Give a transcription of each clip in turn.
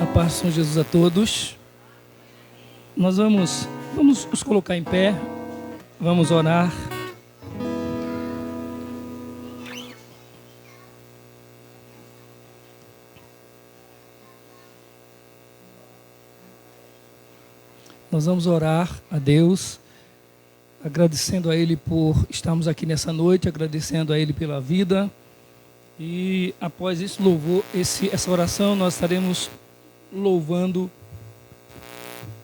A paz do Senhor Jesus a todos. Nós vamos nos colocar em pé, vamos orar. Nós vamos orar a Deus, agradecendo a Ele por estarmos aqui nessa noite, agradecendo a Ele pela vida. E após esse louvor, essa oração, nós estaremos louvando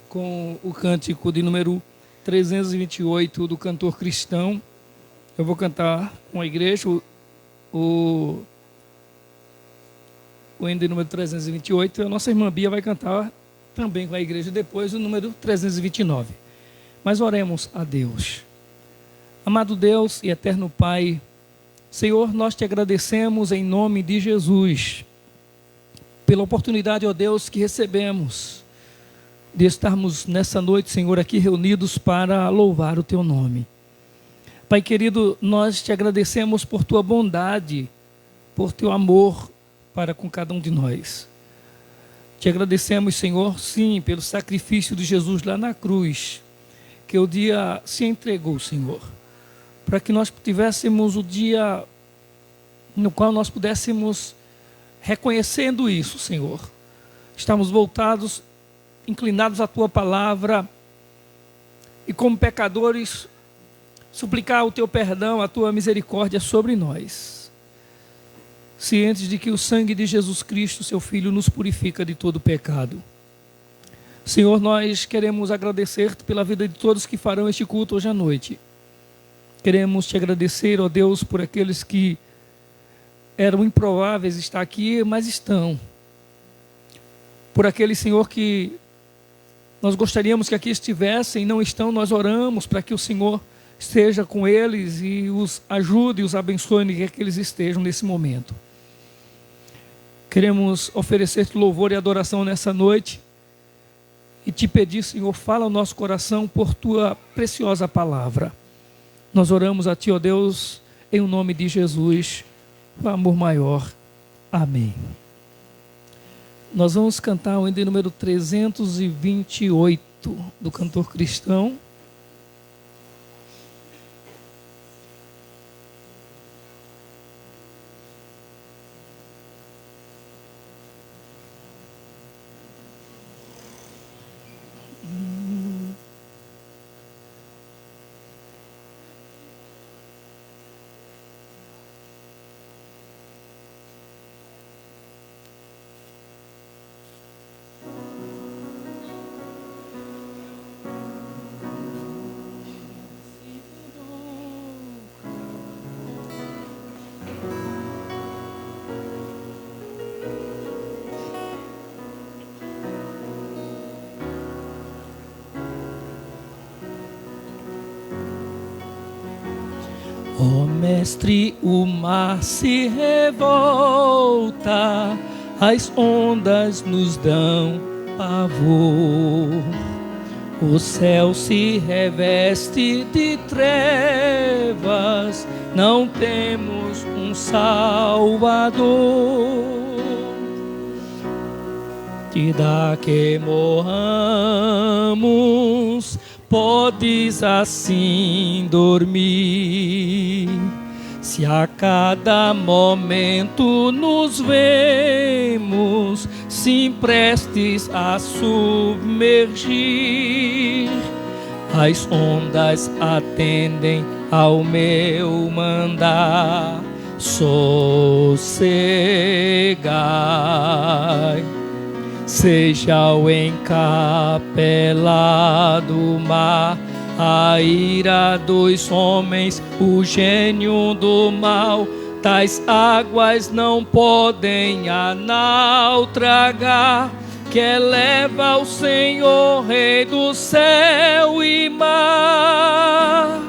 com o cântico de número 328 do cantor cristão. Eu vou cantar com a igreja o hino de número 328, e a nossa irmã Bia vai cantar também com a igreja depois o número 329. Mas oremos a Deus. Amado Deus e eterno Pai, Senhor, nós te agradecemos em nome de Jesus pela oportunidade, ó Deus, que recebemos de estarmos nessa noite, Senhor, aqui reunidos para louvar o teu nome. Pai querido, nós te agradecemos por tua bondade, por teu amor para com cada um de nós. Te agradecemos, Senhor, sim, pelo sacrifício de Jesus lá na cruz, que o dia se entregou, Senhor, para que nós tivéssemos o dia no qual nós pudéssemos, reconhecendo isso, Senhor, estamos voltados, inclinados à tua palavra, e como pecadores, suplicar o teu perdão, a tua misericórdia sobre nós, cientes de que o sangue de Jesus Cristo, seu Filho, nos purifica de todo pecado. Senhor, nós queremos agradecer-te pela vida de todos que farão este culto hoje à noite. Queremos te agradecer, ó Deus, por aqueles que eram improváveis estar aqui, mas estão. Por aqueles, Senhor, que nós gostaríamos que aqui estivessem e não estão, nós oramos para que o Senhor esteja com eles e os ajude e os abençoe onde quer que eles estejam nesse momento. Queremos oferecer-te louvor e adoração nessa noite e te pedir, Senhor, fala ao nosso coração por tua preciosa palavra. Nós oramos a ti, ó Deus, em o nome de Jesus, o amor maior. Amém. Nós vamos cantar o hino de número 328 do cantor cristão. Ó Mestre, o mar se revolta, as ondas nos dão pavor. O céu se reveste de trevas, não temos um Salvador. Te dá que morramos, podes assim dormir. Se a cada momento nos vemos, sim prestes a submergir, as ondas atendem ao meu mandar. Sossegai, seja o encapelado mar, a ira dos homens, o gênio do mal, tais águas não podem a naufragar, que eleva o Senhor, Rei do céu e mar.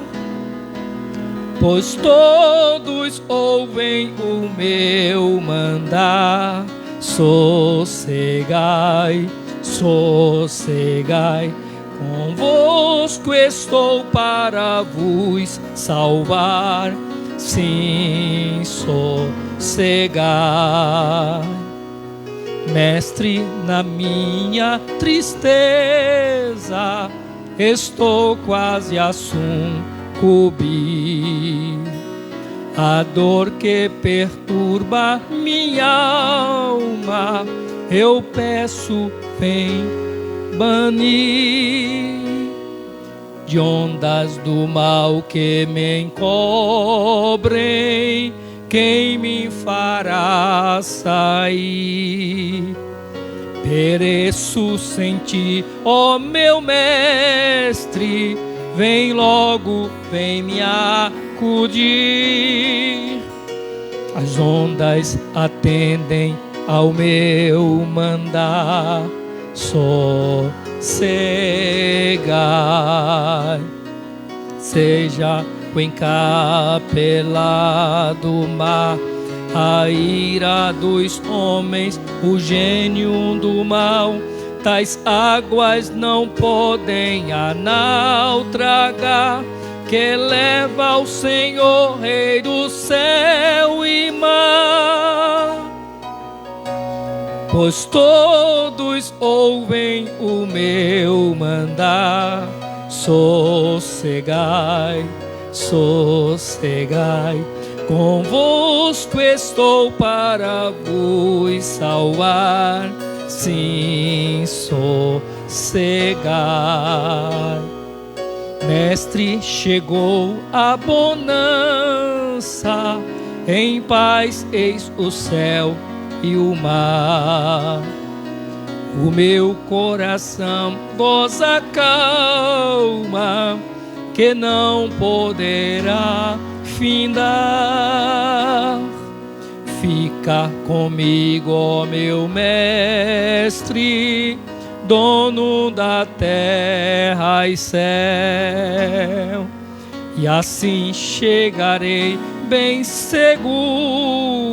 Pois todos ouvem o meu mandar. Sossegai, sossegai, convosco estou para vos salvar. Sim, sossegai. Mestre, na minha tristeza, estou quase a sucumbir. A dor que perturba minha alma, eu peço, vem banir. De ondas do mal que me encobrem, quem me fará sair? Pereço sem ti, ó meu mestre, vem logo, vem me acudir. As ondas atendem ao meu mandar, sossegai. Seja o encapelado mar, a ira dos homens, o gênio do mal, tais águas não podem a naufragar, que leva o Senhor, Rei do céu e mar. Pois todos ouvem o meu mandar, sossegai, sossegai, convosco estou para vos salvar, sim, sossegai. Mestre, chegou a bonança, em paz eis o céu e o mar. O meu coração goza calma, que não poderá findar. Fica comigo, ó meu mestre, dono da terra e céu, e assim chegarei bem seguro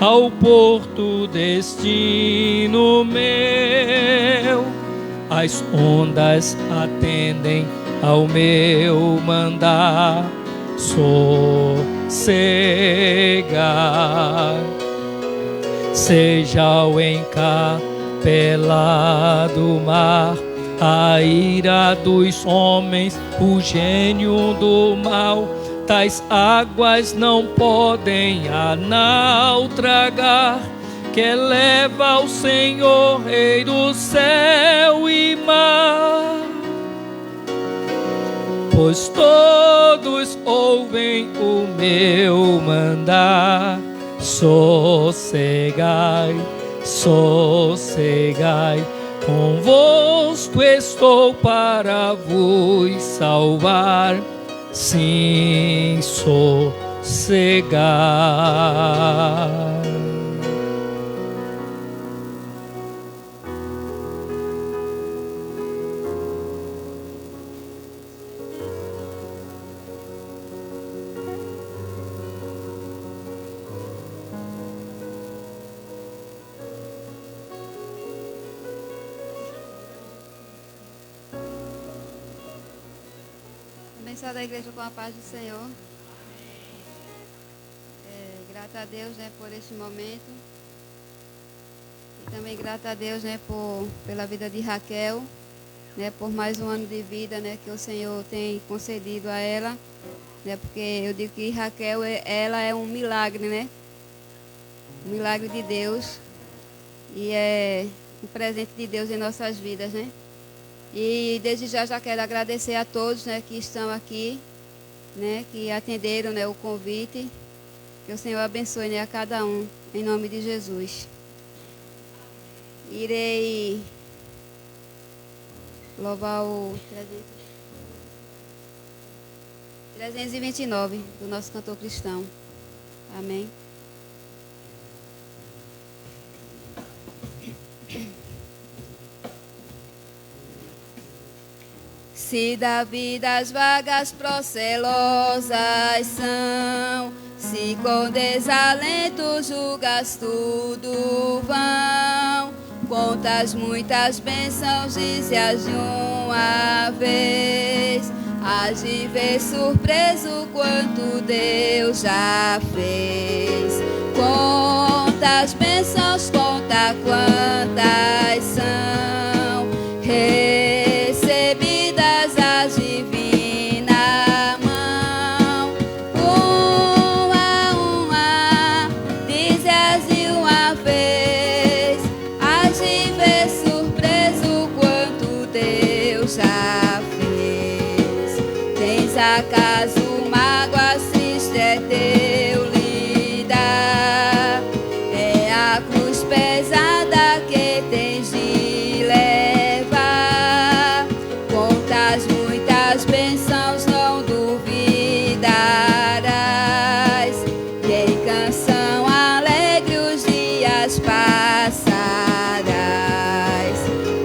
ao porto destino meu. As ondas atendem ao meu mandar, sossegai. Seja o encapelado mar, a ira dos homens, o gênio do mal, tais águas não podem a naufragar, que leva o Senhor, Rei do céu e mar. Pois todos ouvem o meu mandar, sossegai, sossegai, convosco estou para vos salvar, sim, sossegai. Abençoada a igreja com a paz do Senhor. Grata a Deus, né, por este momento. E também grata a Deus, né, pela vida de Raquel, né, por mais um ano de vida, né, que o Senhor tem concedido a ela, né, porque eu digo que Raquel, ela é um milagre, né, um milagre de Deus, e é um presente de Deus em nossas vidas, né. E desde já quero agradecer a todos, né, que estão aqui, né, que atenderam, né, o convite. Que o Senhor abençoe, né, a cada um, em nome de Jesus. Irei louvar o 329 do nosso cantor cristão. Amém. Se da vida as vagas procelosas são, se com desalento julgas tudo vão, contas muitas bênçãos, dize-as de uma vez, hás de ver surpreso quanto Deus já fez. Contas bênçãos, conta quantas são recebidas as divina mão. Uma, dizes de uma vez, hás de ver surpreso quanto Deus já fez. Tens acaso mágoas, triste é teu lidar, é a cruz pesada que tens de levar. Contas muitas bênçãos, não duvidarás, e em canção alegre os dias passarás.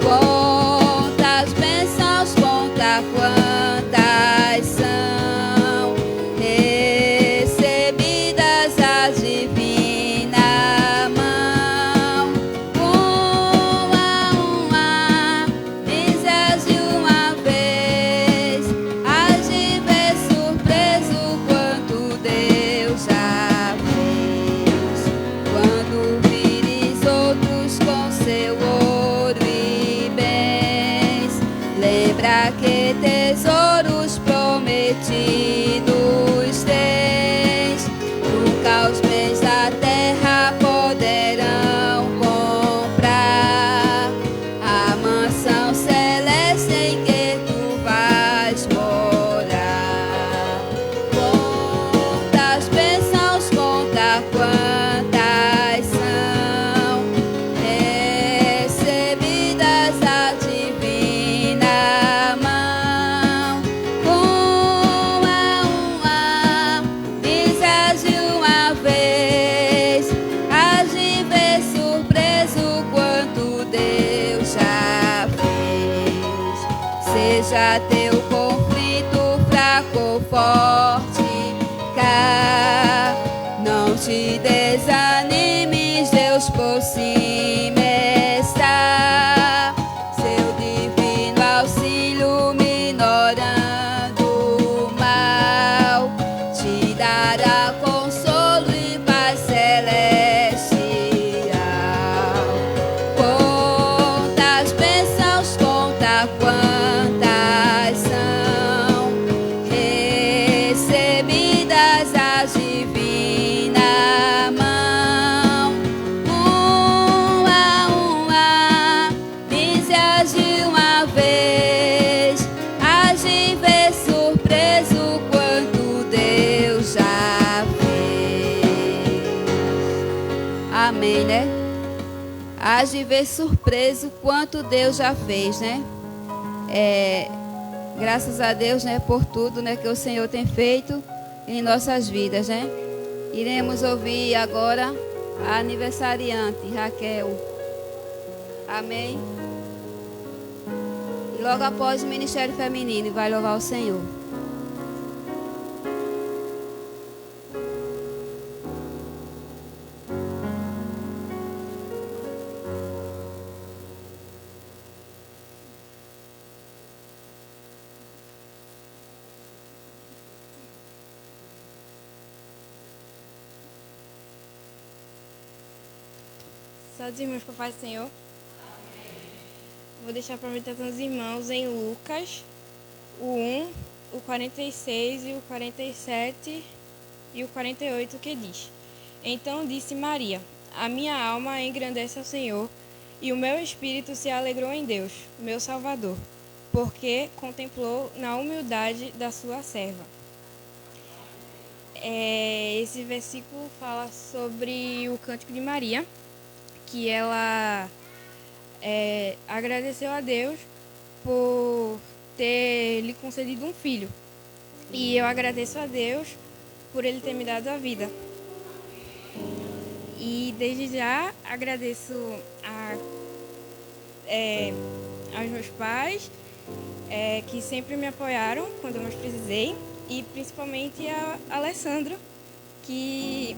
Contas bênçãos, conta quantas são recebidas as divina mão. Uma, dizes de uma vez, hás de ver surpreso quanto Deus já fez. Quando vires outros com seu ouro e bens, lembra que tesouros prometidos tens. Nunca os bens da terra poderão comprar a mansão celeste em que tu vais morar. Quantas bênçãos, conta quantas são recebidas da divina mão. Uma, dizes de uma vez, hás de ver surpreso quanto Deus já fez. Seja teu conflito fraco ou forte, cá, não te desanimes, Deus por cima está. Seu divino auxílio minorando o mal, te dará consolo e paz celestial. Quantas bênçãos, conta quantas são recebidas as divina mão. Uma, dizes de uma vez, hás de ver surpreso quanto Deus já fez. Amém, né? Hás de ver surpreso quanto Deus já fez, né? Graças a Deus, né, por tudo, né, que o Senhor tem feito em nossas vidas, né? Iremos ouvir agora a aniversariante, Raquel. Amém? E logo após o Ministério Feminino, vai louvar o Senhor. Só os irmãos que eu faço, Senhor. Vou deixar para meditar os irmãos em Lucas, o 1, o 46 e o 47 e o 48, que diz: Então disse Maria, a minha alma engrandece ao Senhor, e o meu espírito se alegrou em Deus, meu Salvador, porque contemplou na humildade da sua serva. Esse versículo fala sobre o cântico de Maria, que ela agradeceu a Deus por ter lhe concedido um filho. E eu agradeço a Deus por Ele ter me dado a vida. E desde já agradeço aos meus pais, que sempre me apoiaram quando eu mais precisei, e principalmente a Alessandro, que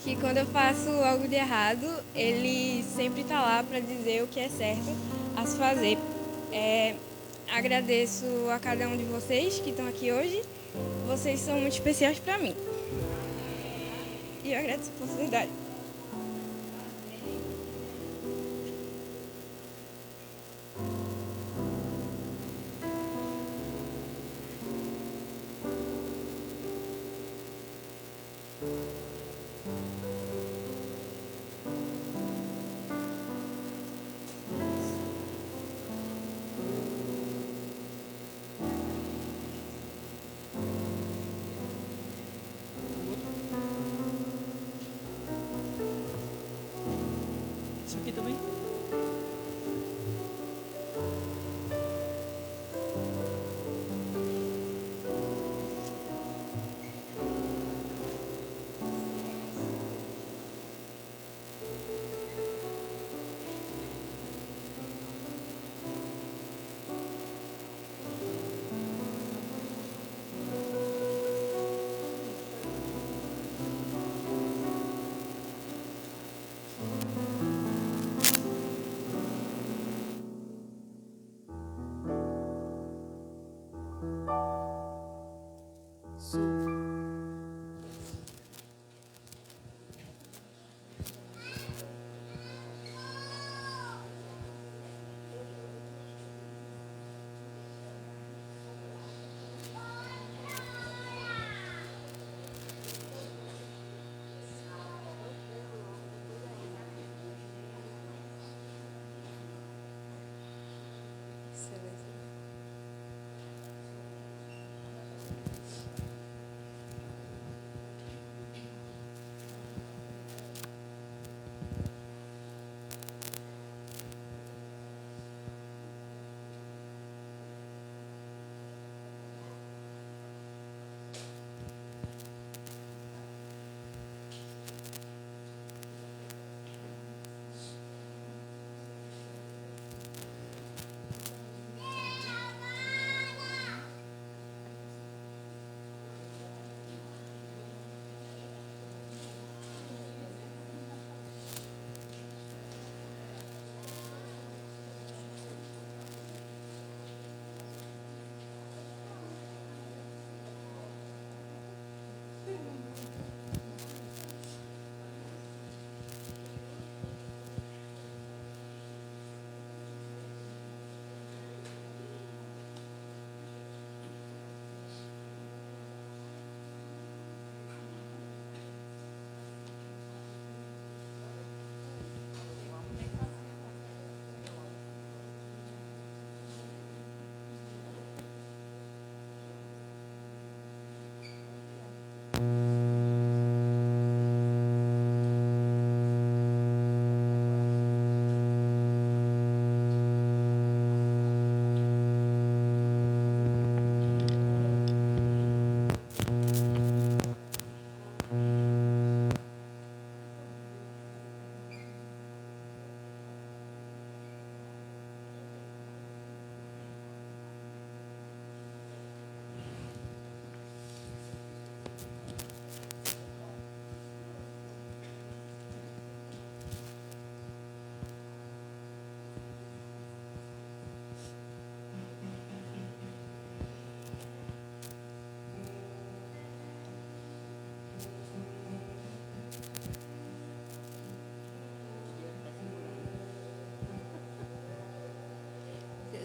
que quando eu faço algo de errado, ele sempre está lá para dizer o que é certo a se fazer. Agradeço a cada um de vocês que estão aqui hoje. Vocês são muito especiais para mim. E eu agradeço a oportunidade. Isso aqui também?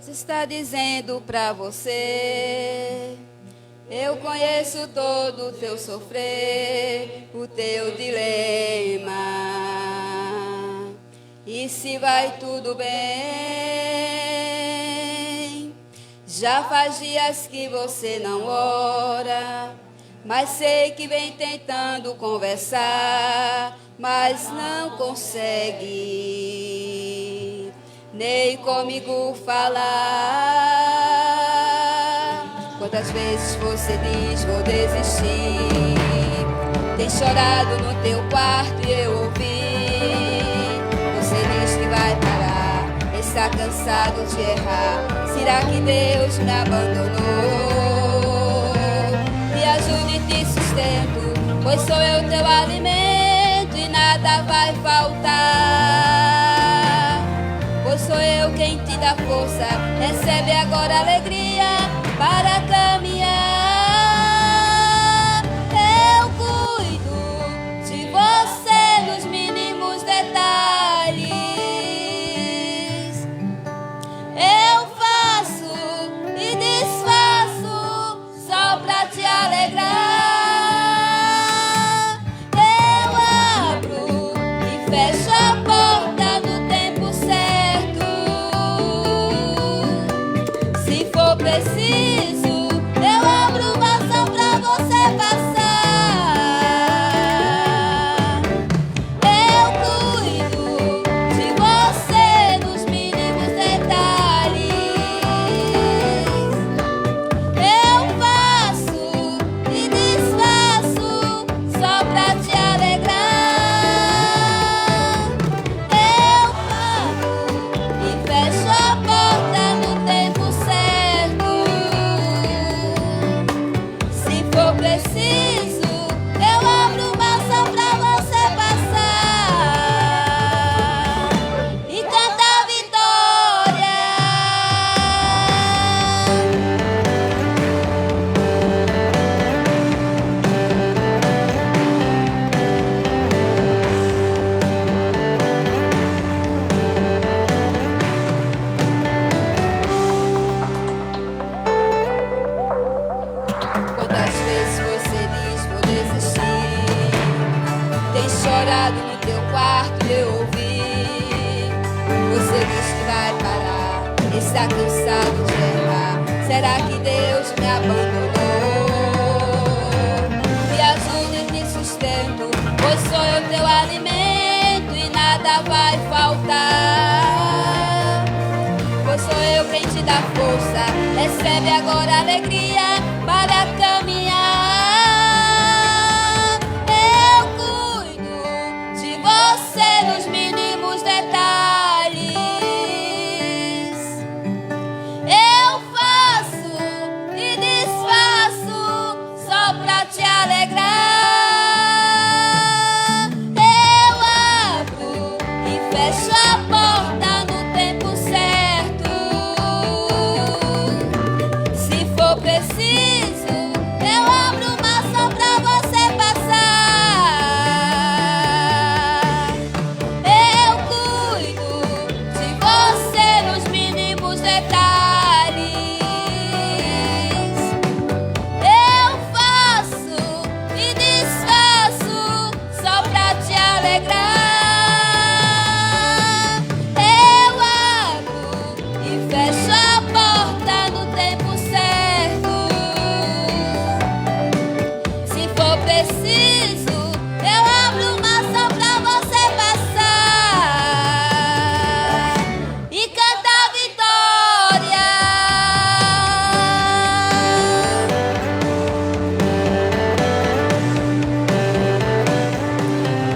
Deus está dizendo para você: eu conheço todo o teu sofrer, o teu dilema. E se vai tudo bem, já faz dias que você não ora, mas sei que vem tentando conversar, mas não consegue nem comigo falar. Quantas vezes você diz vou desistir, tem chorado no teu quarto e eu ouvi. Você diz que vai parar, está cansado de errar. Será que Deus me abandonou? Me ajude e te sustento, pois sou eu teu alimento nada vai faltar. Pois sou eu quem te dá força, recebe agora alegria para caminhar. Eu cuido de você nos mínimos detalhes. Eu faço e desfaço só pra te alegrar. Eu abro e fecho a porta no tempo certo. Se for preciso, eu abro o balcão pra você passar. Eu cuido de você nos mínimos detalhes. Eu faço e desfaço só pra te alegrar. Eu abro e fecho a porta no tempo certo. Se for preciso, eu abro o balcão pra você passar e cantar a vitória. Quantas vezes você diz vou desistir? Tem chorado no teu quarto e eu ouvi. Você diz que vai parar, está cansado de errar. Será que Deus me abandonou? Me ajude e te sustento, pois sou eu teu alimento e nada vai faltar. Pois sou eu quem te dá força, recebe agora alegria para caminhar. Eu cuido de você nos mínimos detalhes. Eu faço e desfaço só pra te alegrar. Eu abro e fecho a porta no tempo certo. Se for preciso, eu abro uma só pra você passar. Eu cuido de você nos mínimos detalhes. Eu faço e desfaço só pra te alegrar. Eu abro e fecho a porta no tempo certo. Se for preciso, eu abro uma só pra você passar e cantar a vitória.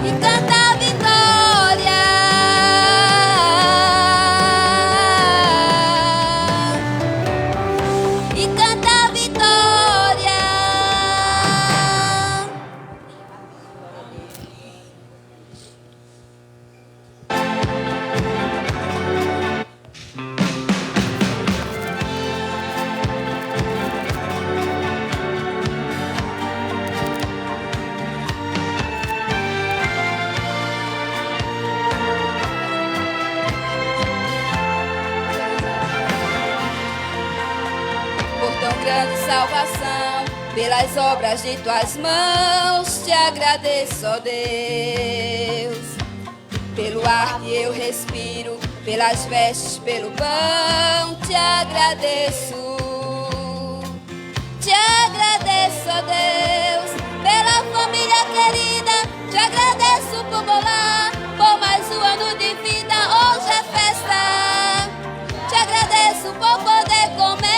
E cantar a vitória. E cantar a vitória. Por tão grande salvação, pelas obras de tuas mãos, te agradeço, ó Deus. Pelo ar que eu respiro, pelas vestes, pelo pão, te agradeço. Te agradeço, ó Deus, pela família querida, te agradeço por bolar, por mais um ano de vida, hoje é festa. Te agradeço por poder comemorar.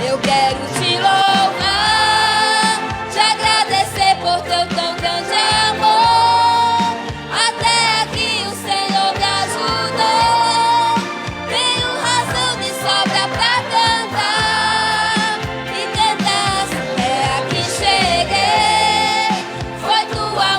Eu quero te louvar, te agradecer por teu tão grande amor. Até aqui o Senhor me ajudou. Tenho razão de sobra pra cantar e cantar. É aqui cheguei, foi tua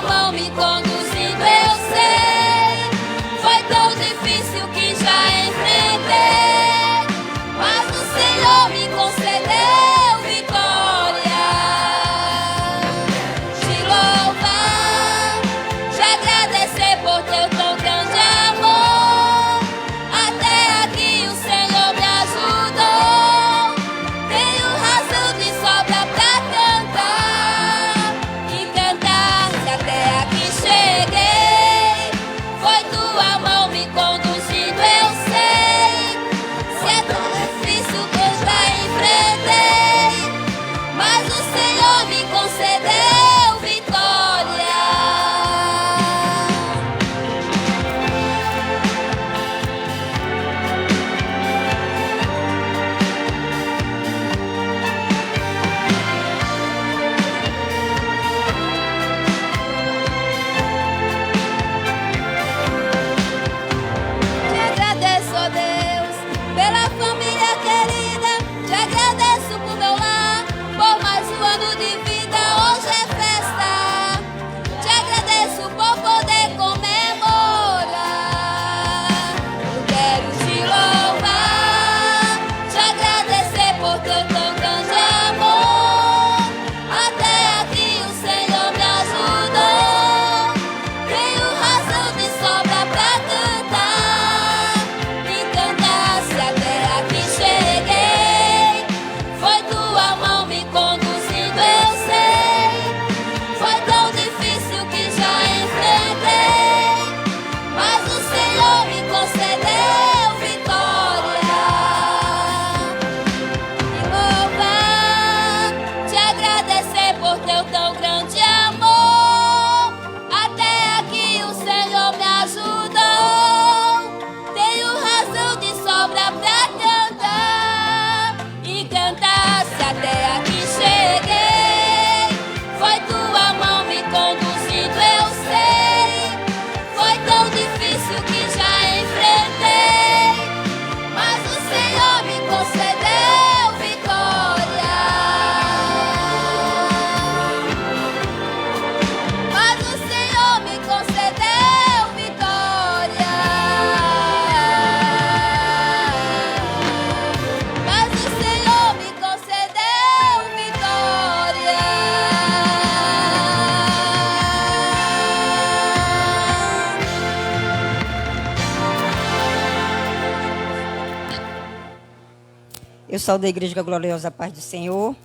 Eu sou da Igreja Gloriosa Paz do Senhor.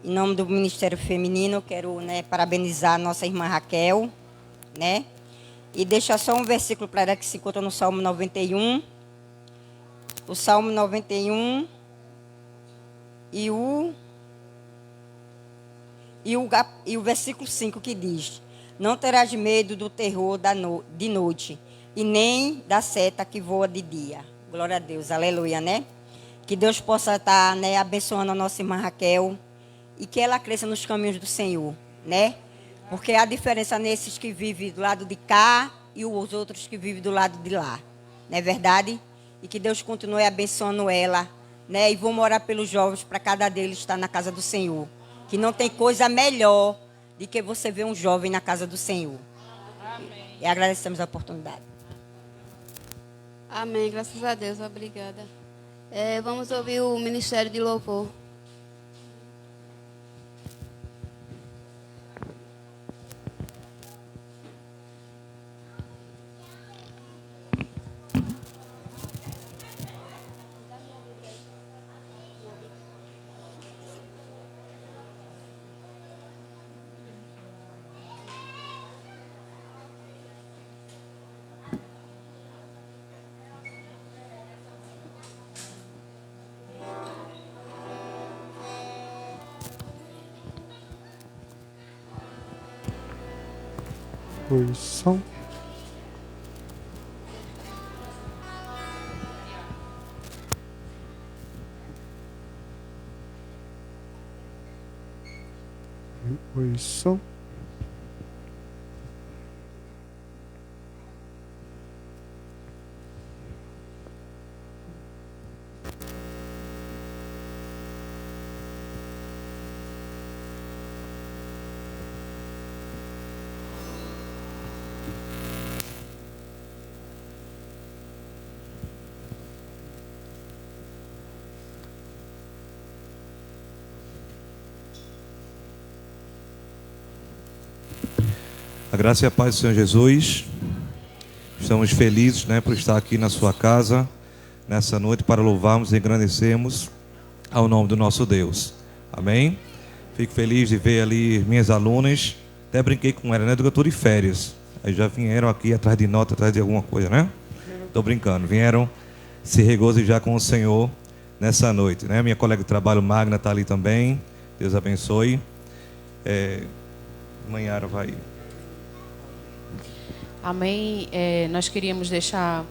Em nome do Ministério Feminino, eu quero, parabenizar a nossa irmã Raquel, né? E deixar só um versículo para ela que se encontra no Salmo 91. O Salmo 91 e o versículo 5 que diz: Não terás medo do terror de noite, e nem da seta que voa de dia. Glória a Deus, aleluia, né? Que Deus possa estar, abençoando a nossa irmã Raquel e que ela cresça nos caminhos do Senhor, né? Porque há diferença nesses que vivem do lado de cá e os outros que vivem do lado de lá, não é verdade? E que Deus continue abençoando ela, né? E vamos orar pelos jovens para cada deles estar na casa do Senhor. Que não tem coisa melhor do que você ver um jovem na casa do Senhor. Amém. E agradecemos a oportunidade. Amém, graças a Deus, obrigada. Vamos ouvir o Ministério de Louvor. Oi, som. Oi, som. A graça e a paz do Senhor Jesus. Estamos felizes, por estar aqui na sua casa nessa noite para louvarmos e engrandecermos ao nome do nosso Deus. Amém? Fico feliz de ver ali minhas alunas. Até brinquei com elas, que eu estou de férias. Aí já vieram aqui atrás de nota, atrás de alguma coisa, né? Estou brincando. Vieram se regozijar com o Senhor nessa noite, né? Minha colega de trabalho, Magna, está ali também. Deus abençoe. Manhara vai... Amém. Nós queríamos deixar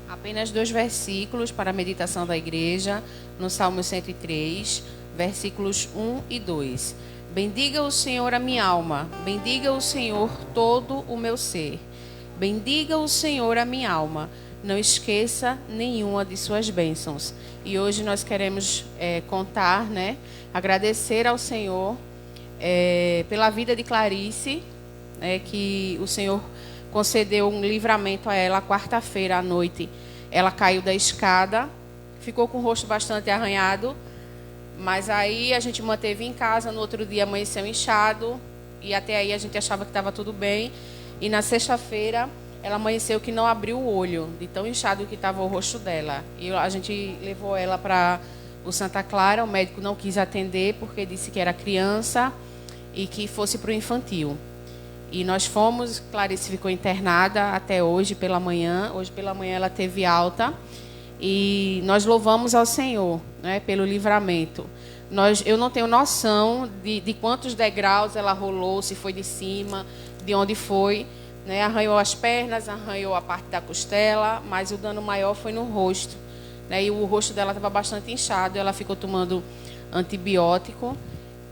apenas 2 versículos para a meditação da igreja, no Salmo 103, versículos 1 e 2. Bendiga o Senhor a minha alma, bendiga o Senhor todo o meu ser. Bendiga o Senhor a minha alma, não esqueça nenhuma de suas bênçãos. E hoje nós queremos contar, agradecer ao Senhor pela vida de Clarice, que o Senhor concedeu um livramento a ela. Quarta-feira à noite ela caiu da escada, ficou com o rosto bastante arranhado, mas aí a gente manteve em casa. No outro dia amanheceu inchado e até aí a gente achava que estava tudo bem, e na sexta-feira ela amanheceu que não abriu o olho de tão inchado que estava o rosto dela, e a gente levou ela para o Santa Clara. O médico não quis atender porque disse que era criança e que fosse para o infantil. E nós fomos. Clarice ficou internada até hoje pela manhã. Hoje pela manhã ela teve alta. E nós louvamos ao Senhor, pelo livramento. Eu não tenho noção de quantos degraus ela rolou, se foi de cima, de onde foi. Arranhou as pernas, arranhou a parte da costela, mas o dano maior foi no rosto. E o rosto dela estava bastante inchado. Ela ficou tomando antibiótico.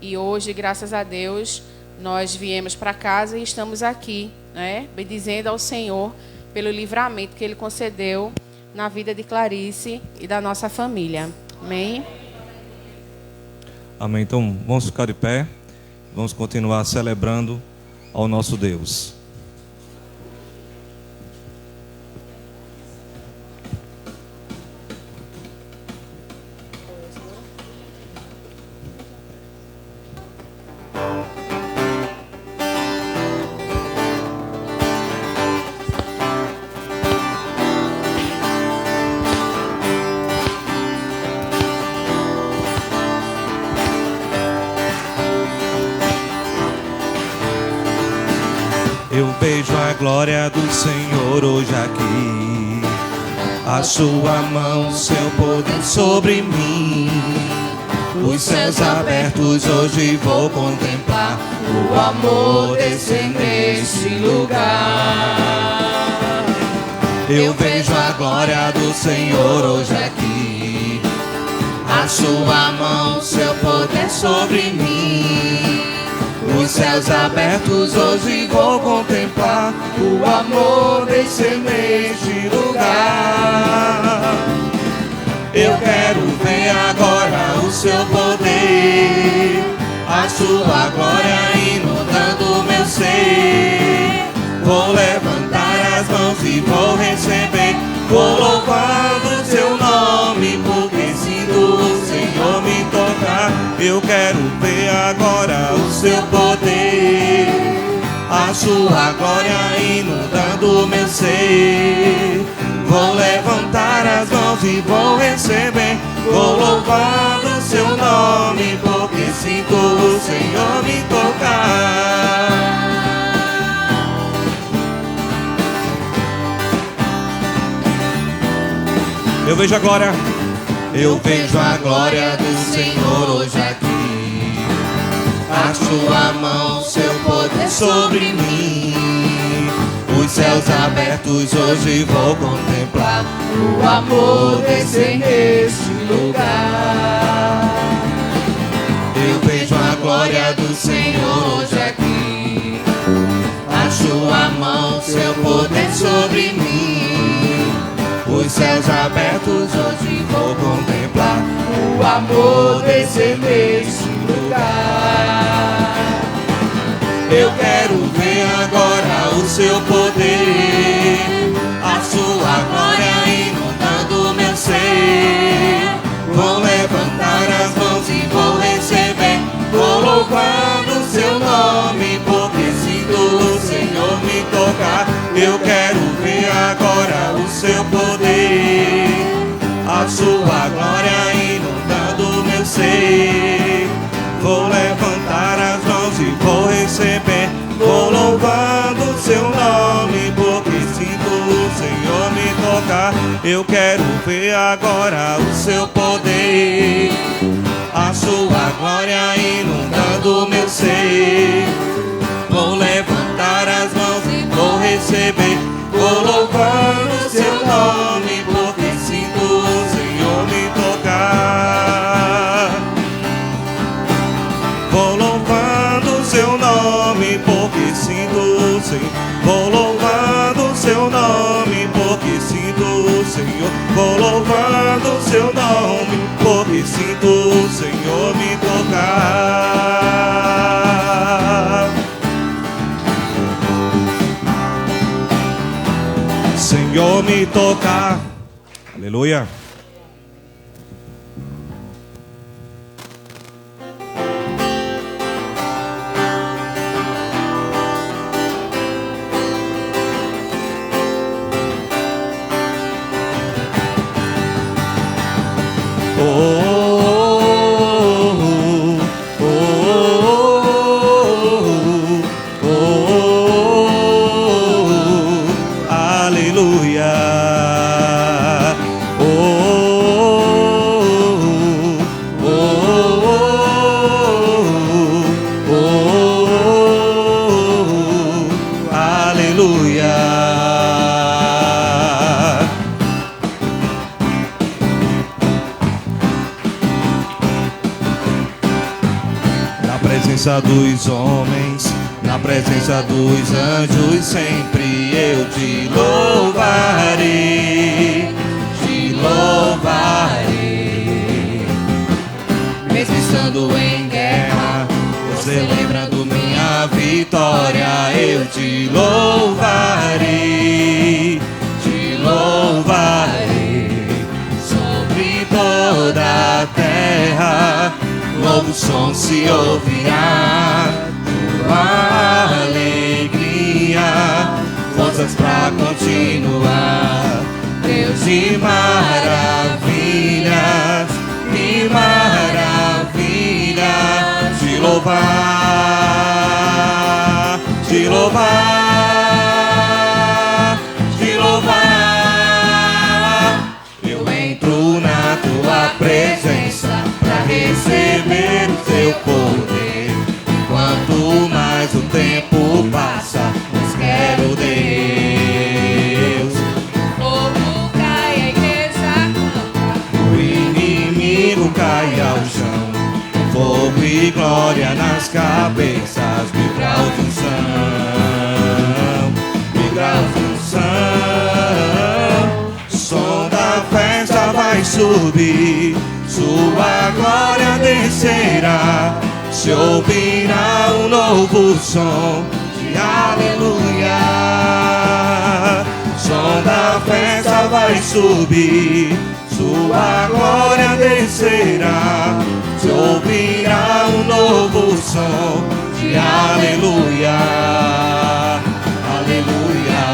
E hoje, graças a Deus, nós viemos para casa e estamos aqui, bendizendo ao Senhor pelo livramento que Ele concedeu na vida de Clarice e da nossa família. Amém? Amém. Então, vamos ficar de pé. Vamos continuar celebrando ao nosso Deus. glória do Senhor hoje aqui. A sua mão, seu poder sobre mim. Os céus abertos hoje vou contemplar. O amor descer neste lugar. Eu vejo a glória do Senhor hoje aqui. A sua mão, seu poder sobre mim. Os céus abertos hoje vou contemplar. O amor descer neste lugar. Eu quero ver agora o seu poder, a sua glória inundando meu ser. Vou levantar as mãos e vou receber. Vou louvando o seu nome, porque sinto o Senhor me tocar. Eu quero ver agora o seu poder, a sua glória inundando meu ser. Vou levantar as mãos e vou receber. Vou louvando o seu nome, porque sinto o Senhor me tocar. Eu vejo a glória. Eu vejo a glória do Senhor hoje aqui. A sua mão, seu poder sobre mim. Os céus abertos hoje vou contemplar. O amor descer neste lugar. Eu vejo a glória do Senhor hoje aqui. A sua mão, seu poder sobre mim. Os céus abertos hoje vou contemplar. O amor descer neste lugar. Eu quero ver agora o seu poder, a sua glória inundando meu ser. Vou levantar as mãos e vou receber. Vou louvando o seu nome, porque sinto o Senhor me tocar. Eu quero ver agora o seu poder, a sua glória inundando meu ser. Vou levantar as mãos e vou receber. Vou louvando o seu nome, porque sinto o Senhor me tocar. Eu quero ver agora o seu poder, a sua glória inundando meu ser. Vou levantar as mãos e vou receber. Vou louvando o seu nome, porque sinto o Senhor me tocar. Vou louvando o seu nome, porque sinto o Senhor. Vou louvando o seu nome, porque sinto o Senhor. Vou louvando o seu nome, porque sinto o Senhor me tocar. Senhor me tocar. Aleluia. Dos homens, na presença dos anjos, sempre eu te louvarei, te louvarei. Mesmo estando em guerra, celebrando minha vitória, eu te louvarei, te louvarei. Sobre toda a terra novo som se ouvirá, tua alegria, forças pra continuar. Deus de maravilhas, te louvar, te louvar. poder. Quanto mais o tempo passa, mais quero Deus. O povo cai, a igreja canta. O inimigo cai ao chão. Fogo e glória nas cabeças, mil graus de unção, mil graus de unção. Som da festa vai subir, sua glória descerá. Se ouvirá um novo som de aleluia. Som da festa vai subir, sua glória descerá. Se ouvirá um novo som de aleluia, aleluia.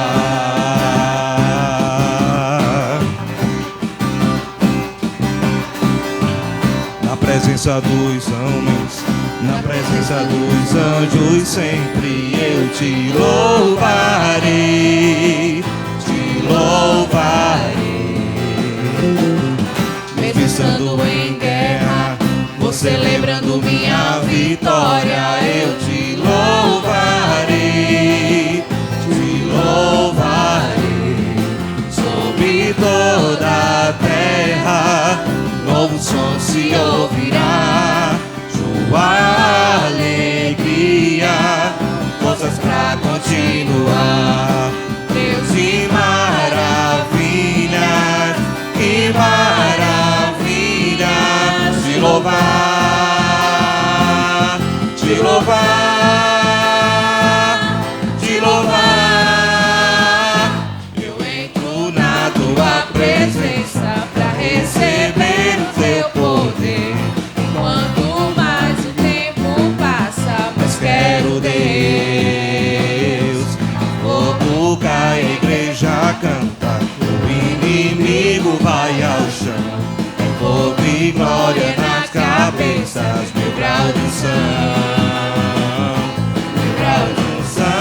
Na presença dos homens, na presença dos anjos, sempre eu te louvarei, te louvarei. Mesmo estando em guerra, celebrando minha vitória, eu te louvarei, te louvarei. Sobre toda a terra, novo som se ouvirá, sua alegria, forças pra continuar. Deus de maravilhas, que maravilhas, te louvar, te louvar, te louvar. Eu entro na tua presença pra receber o teu poder. Quanto mais o tempo passa, Mas quero Deus. Fogo cai, a igreja canta, o inimigo vai ao chão. Fogo e glória nas cabeças, mil graus de unção, mil graus de unção.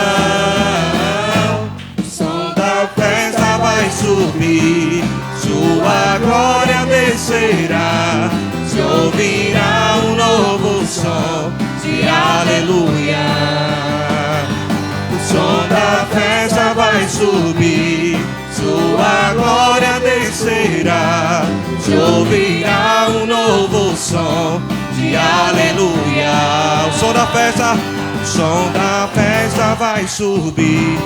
O som da festa vai subir, sua glória descerá. Se ouvirá um novo som de aleluia. O som da festa vai subir, sua glória descerá. Se ouvirá um novo som de aleluia. O som da festa vai subir,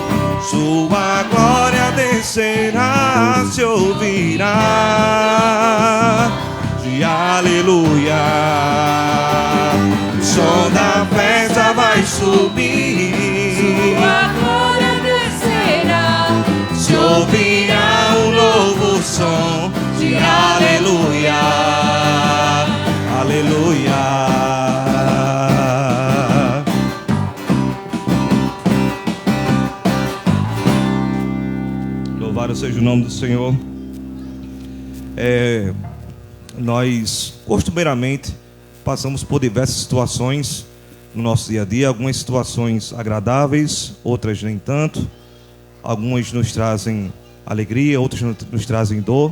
sua glória descerá. Se ouvirá de aleluia. O som da festa vai subir, sua glória descerá. se ouvirá um novo som de aleluia, aleluia. Louvado seja o nome do Senhor. Nós costumeiramente passamos por diversas situações no nosso dia a dia, algumas situações agradáveis, outras nem tanto. Algumas nos trazem alegria, outras nos trazem dor.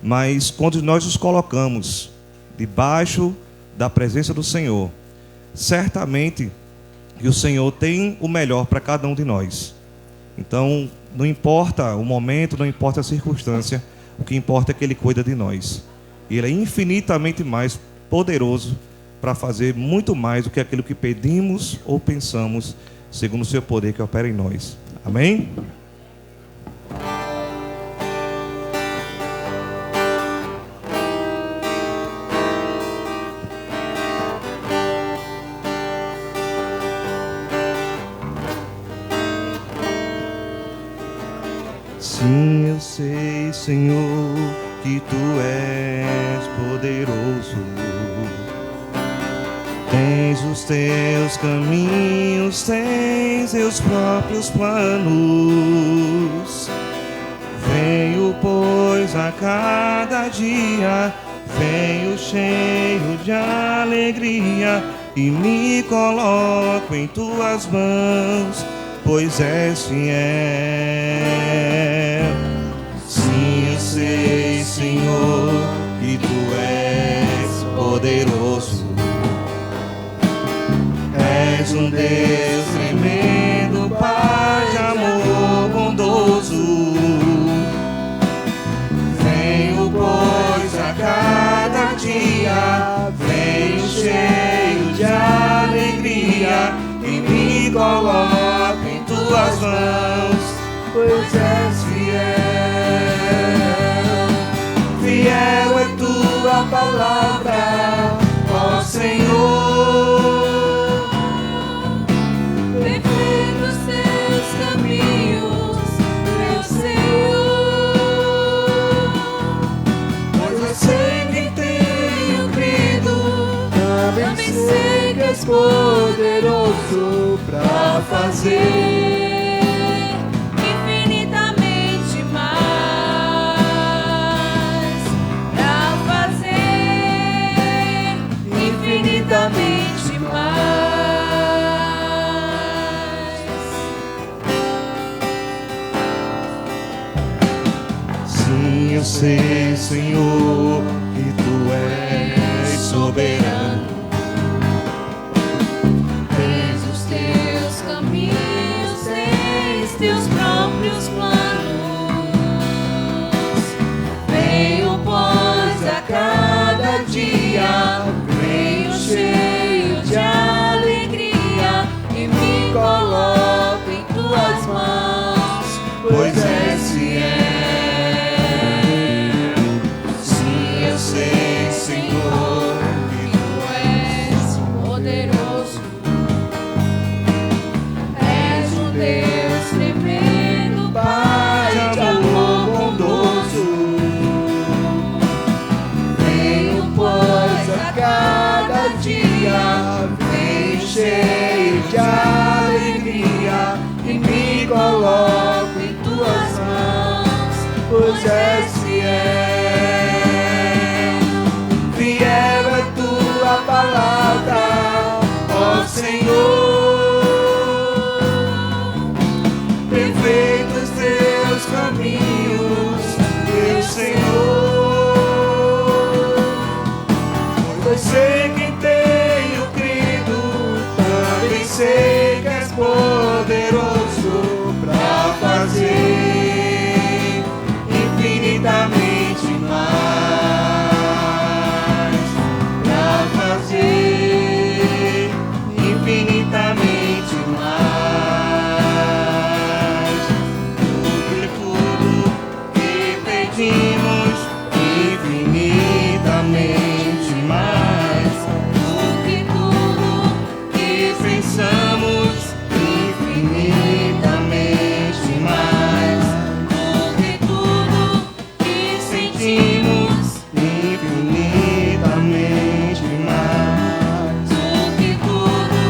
Mas quando nós nos colocamos debaixo da presença do Senhor, certamente que o Senhor tem o melhor para cada um de nós. Então, não importa o momento, não importa a circunstância, o que importa é que Ele cuida de nós. E Ele é infinitamente mais poderoso para fazer muito mais do que aquilo que pedimos ou pensamos, segundo o seu poder que opera em nós. Amém? Sim, eu sei, Senhor, que Tu és poderoso. Tens os Teus caminhos, tens Teus próprios planos. Venho, pois, a cada dia, venho cheio de alegria e me coloco em Tuas mãos, pois és fiel. Sim, eu sei, Senhor, que Tu és poderoso. pois és fiel. Fiel é tua palavra, ó Senhor. Perfeitos teus caminhos, meu Senhor. Pois eu sei que tenho crido, também sei que és poderoso pra fazer Infinitamente mais, pra fazer infinitamente mais. Sim, eu sei, Senhor, que tu és soberano. Tens os teus caminhos, tens teus próprios planos. Venho, pois, a cada dia, venho cheio de alegria e me coloco em tuas mãos, pois és fiel. Sim, eu sei, Senhor, que tu és Poderoso, és um Deus tremendo, Pai de amor bondoso. Venho, pois, a cada dia, venho cheio de alegria e me coloco em tuas mãos, pois és fiel. Fiel é tua palavra, ó Senhor. Perfeitos teus caminhos, meu Senhor. Pois sei que tenho crido, também sei que és poderoso pra fazer infinitamente mais, pra fazer infinitamente mais do que tudo que pedimos, infinitamente mais do que tudo que pensamos, infinitamente mais do que tudo que sentimos, infinitamente mais do que tudo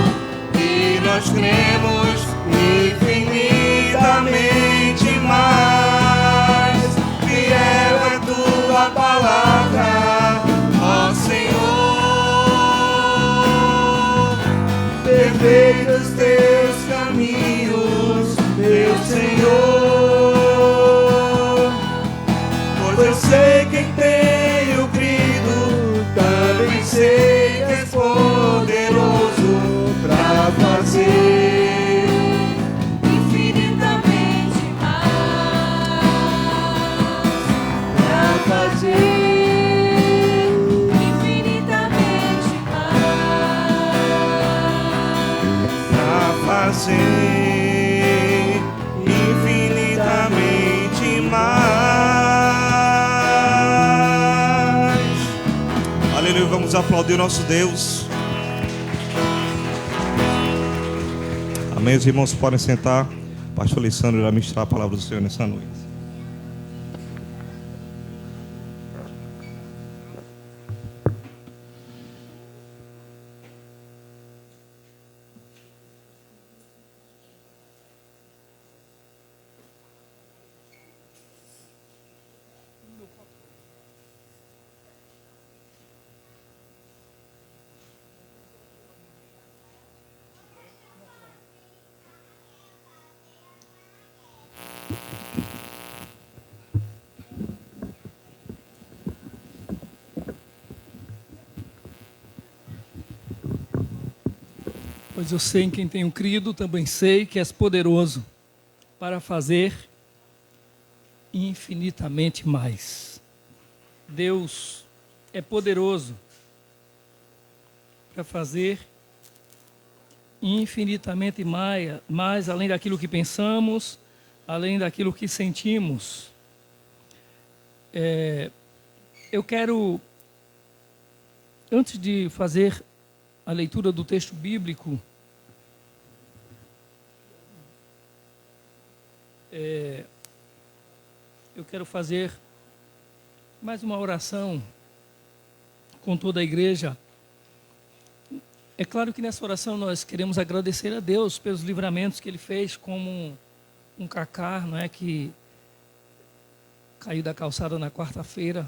que nós cremos, infinitamente mais. Fiel é tua palavra, ó Senhor. Perfeitos teus caminhos, meu Senhor. Pois eu sei que tenho crido, também sei que és poderoso pra fazer infinitamente mais, pra fazer infinitamente mais. pra fazer infinitamente mais. Aleluia, vamos aplaudir o nosso Deus. Amém, os irmãos podem sentar. Pastor Alessandro irá ministrar a palavra do Senhor nessa noite. Pois eu sei em quem tenho crido, também sei que és poderoso para fazer infinitamente mais. Deus é poderoso para fazer infinitamente mais além daquilo que pensamos, além daquilo que sentimos, eu quero, antes de fazer a leitura do texto bíblico, eu quero fazer mais uma oração com toda a igreja. É claro que nessa oração nós queremos agradecer a Deus pelos livramentos que Ele fez, como um Cacá, não é, que caiu da calçada na quarta-feira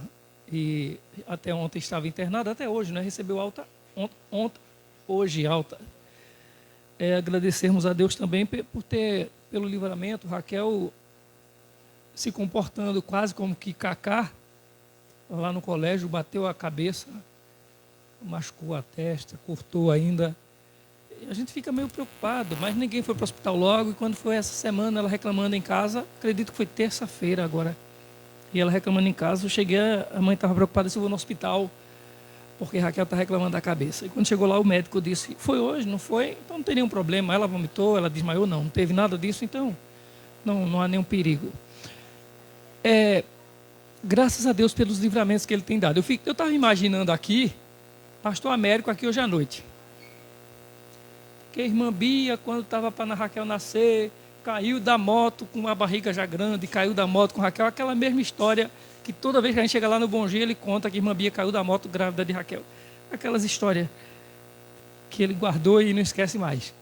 e até ontem estava internado, até hoje, né, recebeu alta, hoje alta. Agradecermos a Deus também por ter, pelo livramento, Raquel se comportando quase como que Cacá, lá no colégio, bateu a cabeça, machucou a testa, cortou ainda. A gente fica meio preocupado, mas ninguém foi para o hospital logo. E quando foi essa semana, ela reclamando em casa, acredito que foi terça-feira agora, e ela reclamando em casa, eu cheguei, a mãe estava preocupada se eu vou no hospital, porque Raquel está reclamando da cabeça. E quando chegou lá, o médico disse, foi hoje, não foi? Então não tem nenhum problema. Ela vomitou, ela desmaiou, não teve nada disso, então não há nenhum perigo. Graças a Deus pelos livramentos que Ele tem dado. Eu estava imaginando aqui, pastor Américo aqui hoje à noite, que a irmã Bia, quando estava para a Raquel nascer, caiu da moto com uma barriga já grande, caiu da moto com Raquel, aquela mesma história que toda vez que a gente chega lá no Bom Dia, ele conta que a irmã Bia caiu da moto grávida de Raquel. Aquelas histórias que ele guardou e não esquece mais.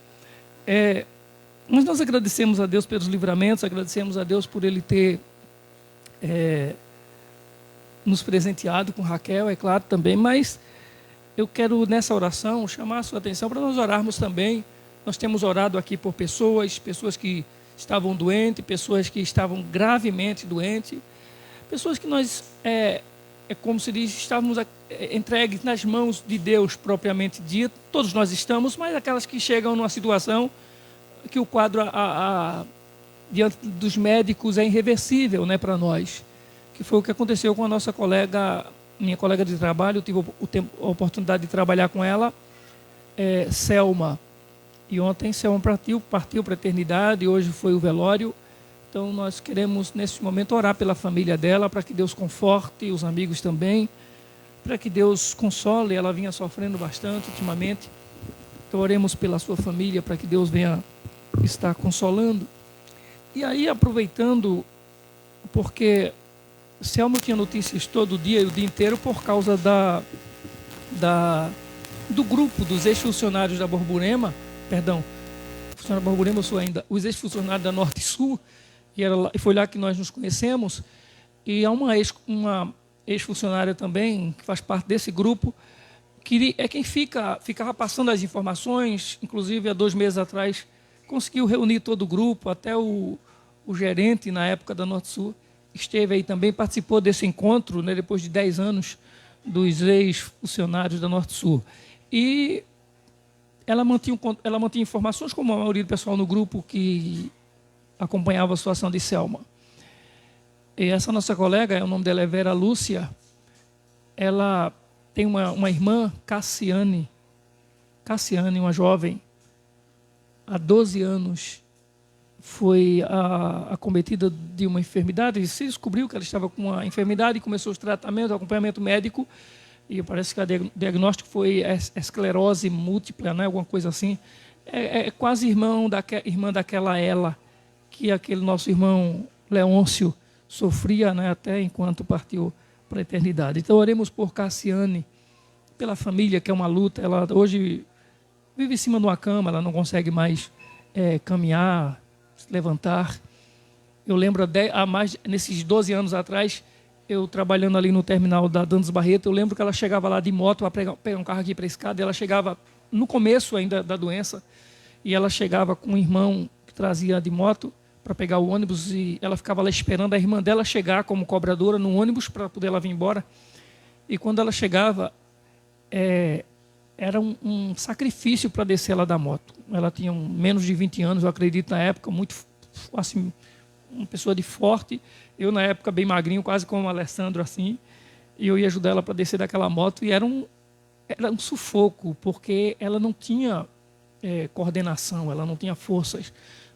Mas nós agradecemos a Deus pelos livramentos, agradecemos a Deus por Ele ter nos presenteado com Raquel, é claro, também, mas eu quero, nessa oração, chamar a sua atenção para nós orarmos também. Nós temos orado aqui por pessoas que estavam doentes, pessoas que estavam gravemente doentes, pessoas que nós, como se diz, estávamos entregues nas mãos de Deus propriamente dito. Todos nós estamos, mas aquelas que chegam numa situação que o quadro diante dos médicos é irreversível, né, para nós, que foi o que aconteceu com a nossa colega, minha colega de trabalho. Eu tive a oportunidade de trabalhar com ela, Selma, e ontem Selma partiu para a eternidade, e hoje foi o velório. Então nós queremos nesse momento orar pela família dela, para que Deus conforte, os amigos também, para que Deus console. Ela vinha sofrendo bastante ultimamente, então oremos pela sua família, para que Deus venha estar consolando. E aí, aproveitando, porque Selma tinha notícias todo dia e o dia inteiro por causa do grupo dos ex-funcionários da Borborema, funcionário da Borborema eu sou ainda, os ex-funcionários da Norte e Sul, e foi lá que nós nos conhecemos, e há uma ex-funcionária também, que faz parte desse grupo, que é quem ficava passando as informações. Inclusive, há 2 meses atrás, conseguiu reunir todo o grupo, até o gerente, na época da Norte Sul, esteve aí também, participou desse encontro, né, depois de 10 anos, dos ex-funcionários da Norte Sul. E ela mantinha informações, como a maioria do pessoal no grupo que acompanhava a situação de Selma. E essa nossa colega, o nome dela é Vera Lúcia, ela tem uma irmã, Cassiane, uma jovem, há 12 anos, foi acometida de uma enfermidade, e se descobriu que ela estava com uma enfermidade, e começou os tratamentos, acompanhamento médico, e parece que o diagnóstico foi esclerose múltipla, né, alguma coisa assim. É quase irmã daquela Ela, que aquele nosso irmão Leôncio sofria, né, até enquanto partiu para a eternidade. Então, oremos por Cassiane, pela família, que é uma luta. Ela hoje vive em cima de uma cama, ela não consegue mais caminhar, se levantar. Eu lembro, nesses 12 anos atrás, eu trabalhando ali no terminal da Dantas Barreto, eu lembro que ela chegava lá de moto para pegar um carro aqui para a escada, e ela chegava no começo ainda da doença, e ela chegava com um irmão que trazia de moto para pegar o ônibus, e ela ficava lá esperando a irmã dela chegar como cobradora no ônibus para poder ela vir embora. E quando ela chegava, era um sacrifício para descer ela da moto. Ela tinha menos de 20 anos, eu acredito, na época, muito assim, uma pessoa de forte. Eu, na época, bem magrinho, quase como o Alessandro, assim, e eu ia ajudar ela para descer daquela moto, e era um sufoco, porque ela não tinha coordenação, ela não tinha forças,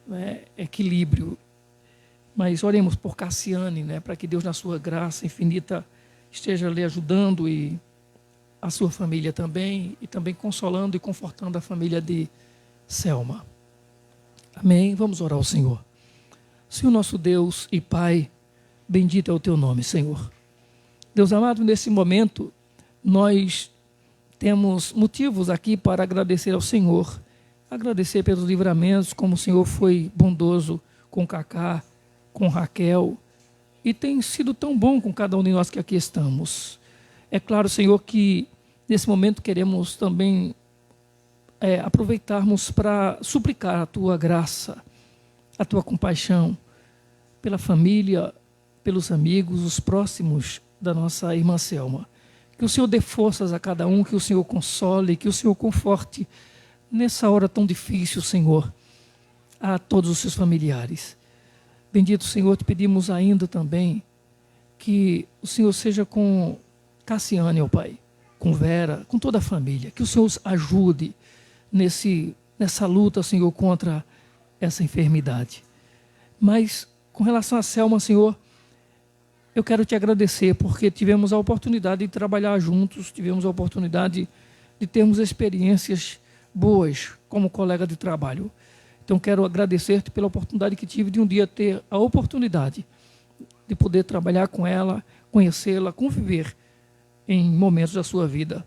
né, equilíbrio. Mas oremos por Cassiane, né, para que Deus, na sua graça infinita, esteja lhe ajudando e a sua família também, e também consolando e confortando a família de Selma. Amém? Vamos orar ao Senhor. Senhor nosso Deus e Pai, bendito é o teu nome, Senhor. Deus amado, nesse momento, nós temos motivos aqui para agradecer ao Senhor. Agradecer pelos livramentos, como o Senhor foi bondoso com Cacá, com Raquel, e tem sido tão bom com cada um de nós que aqui estamos. É claro, Senhor, que nesse momento queremos também aproveitarmos para suplicar a Tua graça, a Tua compaixão pela família, pelos amigos, os próximos da nossa irmã Selma. Que o Senhor dê forças a cada um, que o Senhor console, que o Senhor conforte nessa hora tão difícil, Senhor, a todos os seus familiares. Bendito Senhor, te pedimos ainda também que o Senhor seja com Cassiane, ó Pai, com Vera, com toda a família, que o Senhor os ajude nessa luta, Senhor, contra essa enfermidade. Mas com relação a Selma, Senhor, eu quero te agradecer porque tivemos a oportunidade de trabalhar juntos, tivemos a oportunidade de termos experiências boas como colega de trabalho. Então quero agradecer-te pela oportunidade que tive de um dia ter a oportunidade de poder trabalhar com ela, conhecê-la, conviver em momentos da sua vida.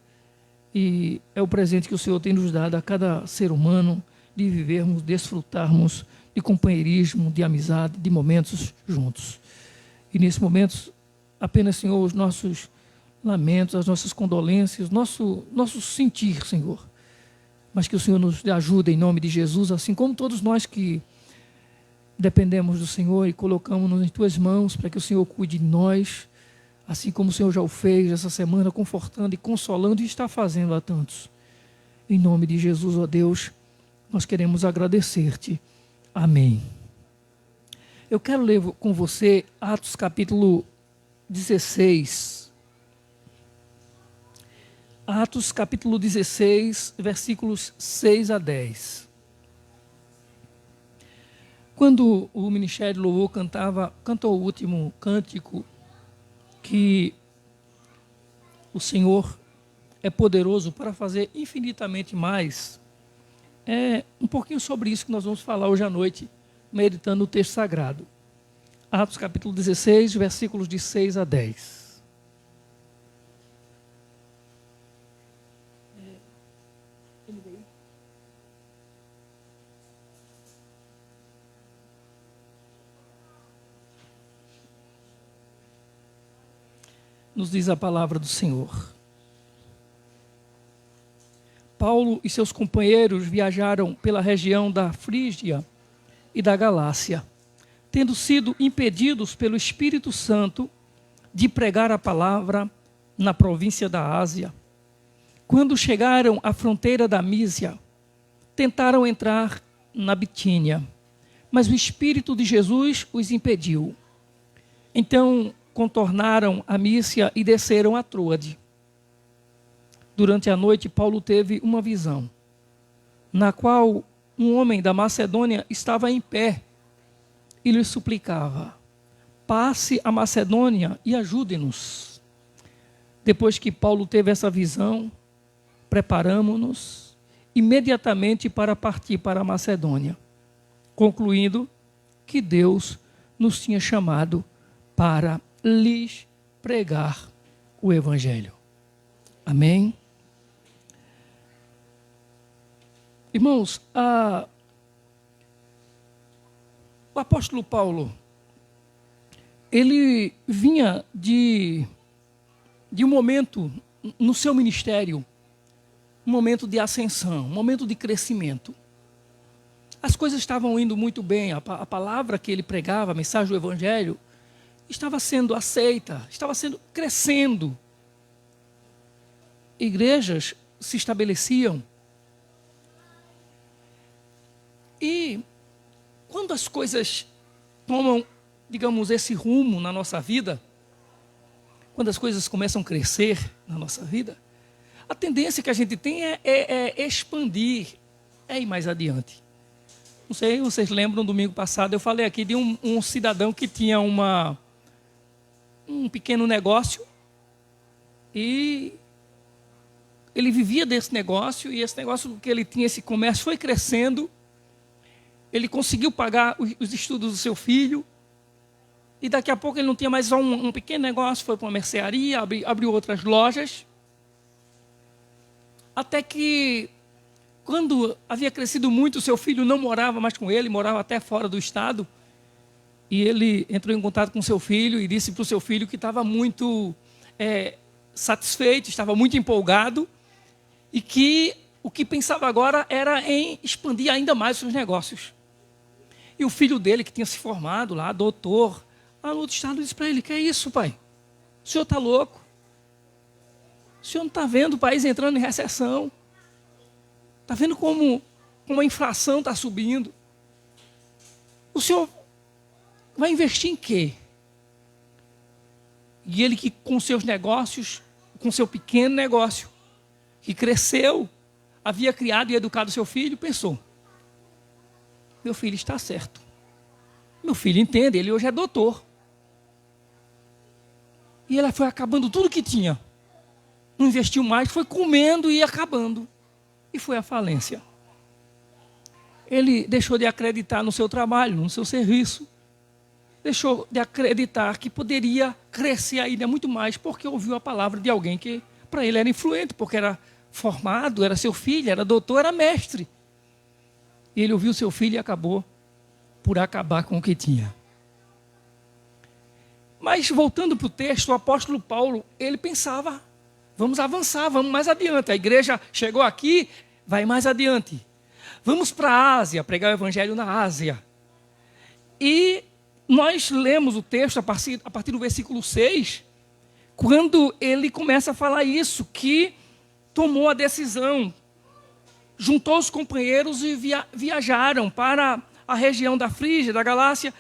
E é o presente que o Senhor tem nos dado a cada ser humano de vivermos, desfrutarmos de companheirismo, de amizade, de momentos juntos. E nesse momento, apenas, Senhor, os nossos lamentos, as nossas condolências, nosso sentir, Senhor. Mas que o Senhor nos ajude em nome de Jesus, assim como todos nós que dependemos do Senhor e colocamos-nos em Tuas mãos para que o Senhor cuide de nós, assim como o Senhor já o fez essa semana, confortando e consolando e está fazendo a tantos. Em nome de Jesus, ó Deus, nós queremos agradecer-te. Amém. Eu quero ler com você Atos capítulo 16. Atos capítulo 16, versículos 6 a 10. Quando o Ministério de Louvor cantou o último cântico, que o Senhor é poderoso para fazer infinitamente mais, é um pouquinho sobre isso que nós vamos falar hoje à noite, meditando o texto sagrado. Atos capítulo 16, versículos de 6 a 10. Nos diz a palavra do Senhor. Paulo e seus companheiros viajaram pela região da Frígia e da Galácia, tendo sido impedidos pelo Espírito Santo de pregar a palavra na província da Ásia. Quando chegaram à fronteira da Mísia, tentaram entrar na Bitínia, mas o Espírito de Jesus os impediu. Então contornaram a Mísia e desceram a Troade. Durante a noite, Paulo teve uma visão, na qual um homem da Macedônia estava em pé e lhe suplicava: passe a Macedônia e ajude-nos. Depois que Paulo teve essa visão, preparamo-nos imediatamente para partir para a Macedônia, concluindo que Deus nos tinha chamado para lhes pregar o Evangelho. Amém? Irmãos, o apóstolo Paulo, ele vinha de um momento no seu ministério, um momento de ascensão, um momento de crescimento. As coisas estavam indo muito bem, a palavra que ele pregava, a mensagem do Evangelho, estava sendo aceita, estava crescendo. Igrejas se estabeleciam. E quando as coisas tomam, digamos, esse rumo na nossa vida, quando as coisas começam a crescer na nossa vida, a tendência que a gente tem é expandir, é ir mais adiante. Não sei se vocês lembram, domingo passado eu falei aqui de um cidadão que tinha um pequeno negócio e ele vivia desse negócio, e esse negócio que ele tinha, esse comércio, foi crescendo. Ele conseguiu pagar os estudos do seu filho, e daqui a pouco ele não tinha mais só um pequeno negócio, foi para uma mercearia, abriu outras lojas. Até que, quando havia crescido muito, o seu filho não morava mais com ele, morava até fora do estado. E ele entrou em contato com seu filho e disse para o seu filho que estava muito satisfeito, estava muito empolgado, e que o que pensava agora era em expandir ainda mais os seus negócios. E o filho dele, que tinha se formado lá, doutor, lá no outro estado, disse para ele: que é isso, pai? O senhor está louco? O senhor não está vendo o país entrando em recessão? Está vendo como a inflação está subindo? O senhor vai investir em quê? E ele, que com seus negócios, com seu pequeno negócio, que cresceu, havia criado e educado seu filho, pensou: meu filho está certo. Meu filho entende, ele hoje é doutor. E ele foi acabando tudo que tinha. Não investiu mais, foi comendo e acabando. E foi à falência. Ele deixou de acreditar no seu trabalho, no seu serviço. Deixou de acreditar que poderia crescer ainda muito mais, porque ouviu a palavra de alguém que para ele era influente, porque era formado, era seu filho, era doutor, era mestre. E ele ouviu seu filho e acabou por acabar com o que tinha. Mas, voltando para o texto, o apóstolo Paulo, ele pensava: vamos avançar, vamos mais adiante. A igreja chegou aqui, vai mais adiante. Vamos para a Ásia, pregar o evangelho na Ásia. E nós lemos o texto a partir do versículo 6, quando ele começa a falar isso, que tomou a decisão, juntou os companheiros e viajaram para a região da Frígia, da Galácia,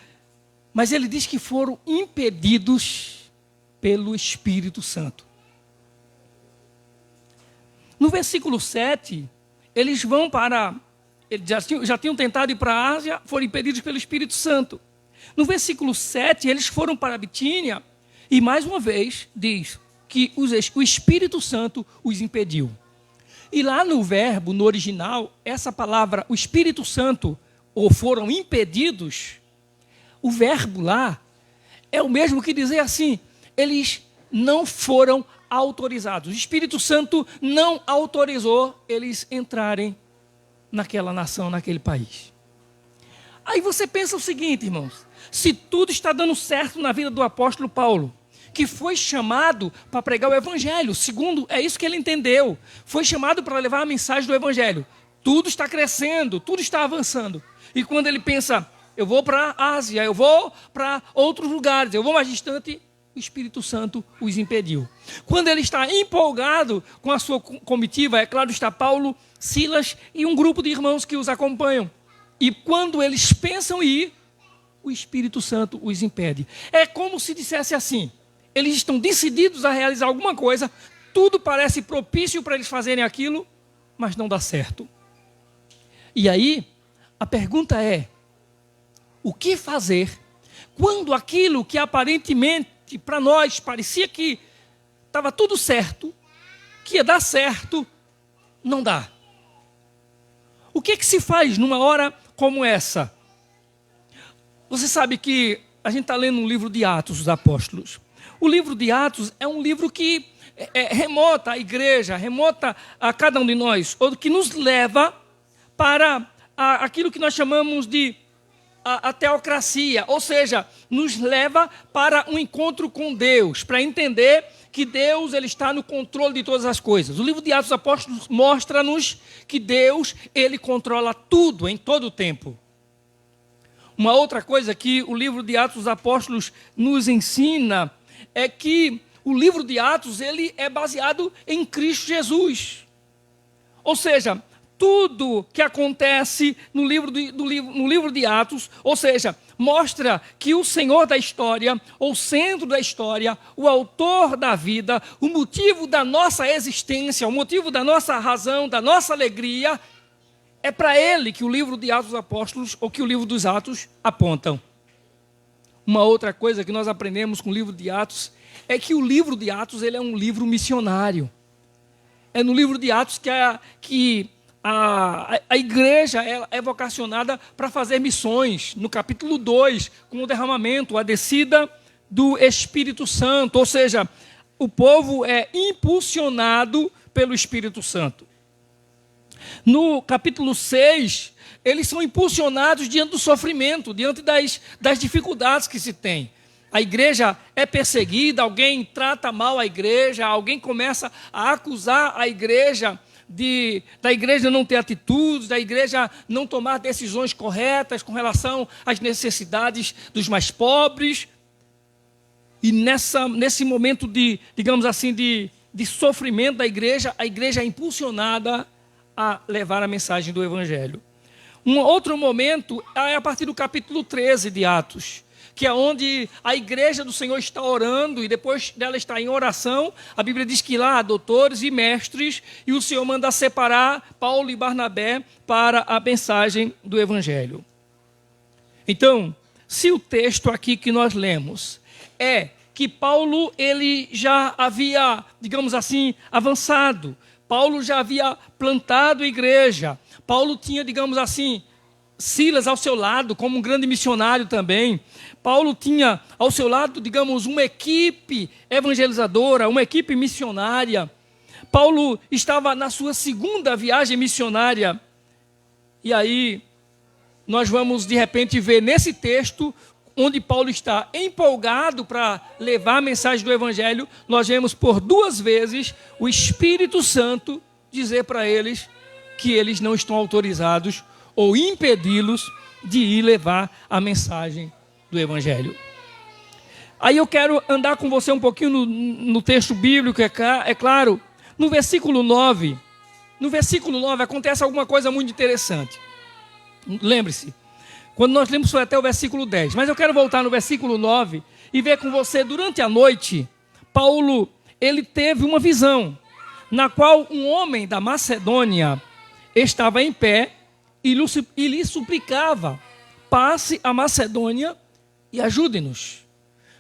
mas ele diz que foram impedidos pelo Espírito Santo. No versículo 7, eles vão para... Eles já tinham tentado ir para a Ásia, foram impedidos pelo Espírito Santo. No versículo 7, eles foram para a Bitínia, e mais uma vez diz que o Espírito Santo os impediu. E lá no verbo, no original, essa palavra, o Espírito Santo, ou foram impedidos, o verbo lá é o mesmo que dizer assim: eles não foram autorizados. O Espírito Santo não autorizou eles entrarem naquela nação, naquele país. Aí você pensa o seguinte, irmãos: se tudo está dando certo na vida do apóstolo Paulo, que foi chamado para pregar o evangelho, segundo, é isso que ele entendeu, foi chamado para levar a mensagem do evangelho, tudo está crescendo, tudo está avançando, e quando ele pensa: eu vou para a Ásia, eu vou para outros lugares, eu vou mais distante, o Espírito Santo os impediu. Quando ele está empolgado com a sua comitiva, é claro, está Paulo, Silas e um grupo de irmãos que os acompanham, e quando eles pensam em ir, o Espírito Santo os impede. É como se dissesse assim: eles estão decididos a realizar alguma coisa, tudo parece propício para eles fazerem aquilo, mas não dá certo. E aí, a pergunta é: o que fazer quando aquilo que aparentemente para nós parecia que estava tudo certo, que ia dar certo, não dá? O que se faz numa hora como essa? Você sabe que a gente está lendo um livro de Atos dos Apóstolos. O livro de Atos é um livro que remota à igreja, remota a cada um de nós, ou que nos leva para aquilo que nós chamamos de a teocracia, ou seja, nos leva para um encontro com Deus, para entender que Deus ele está no controle de todas as coisas. O livro de Atos dos Apóstolos mostra-nos que Deus ele controla tudo em todo o tempo. Uma outra coisa que o livro de Atos dos Apóstolos nos ensina é que o livro de Atos ele é baseado em Cristo Jesus. Ou seja, tudo que acontece no livro de Atos, ou seja, mostra que o Senhor da história, o centro da história, o autor da vida, o motivo da nossa existência, o motivo da nossa razão, da nossa alegria, É para ele que o livro de Atos dos Apóstolos ou que o livro dos Atos apontam. Uma outra coisa que nós aprendemos com o livro de Atos é que o livro de Atos ele é um livro missionário. É no livro de Atos que a igreja é vocacionada para fazer missões. No capítulo 2, com o derramamento, a descida do Espírito Santo. Ou seja, o povo é impulsionado pelo Espírito Santo. No capítulo 6, eles são impulsionados diante do sofrimento, diante das dificuldades que se tem. A igreja é perseguida, alguém trata mal a igreja, alguém começa a acusar a igreja da igreja não ter atitudes, da igreja não tomar decisões corretas com relação às necessidades dos mais pobres. E nesse momento digamos assim, de sofrimento da igreja, a igreja é impulsionada a levar a mensagem do Evangelho. Um outro momento é a partir do capítulo 13 de Atos, que é onde a igreja do Senhor está orando, e depois dela estar em oração, a Bíblia diz que lá há doutores e mestres, e o Senhor manda separar Paulo e Barnabé para a mensagem do Evangelho. Então, se o texto aqui que nós lemos é que Paulo ele já havia, digamos assim, avançado, Paulo já havia plantado a igreja, Paulo tinha, digamos assim, Silas ao seu lado, como um grande missionário também. Paulo tinha ao seu lado, digamos, uma equipe evangelizadora, uma equipe missionária. Paulo estava na sua segunda viagem missionária. E aí, nós vamos, de repente, ver nesse texto, onde Paulo está empolgado para levar a mensagem do Evangelho, nós vemos por 2 vezes o Espírito Santo dizer para eles que eles não estão autorizados ou impedi-los de ir levar a mensagem do Evangelho. Aí eu quero andar com você um pouquinho no texto bíblico, é claro. No versículo 9 acontece alguma coisa muito interessante. Lembre-se, quando nós lemos foi até o versículo 10, mas eu quero voltar no versículo 9 e ver com você, durante a noite, Paulo, ele teve uma visão, na qual um homem da Macedônia estava em pé e lhe suplicava: passe a Macedônia e ajude-nos.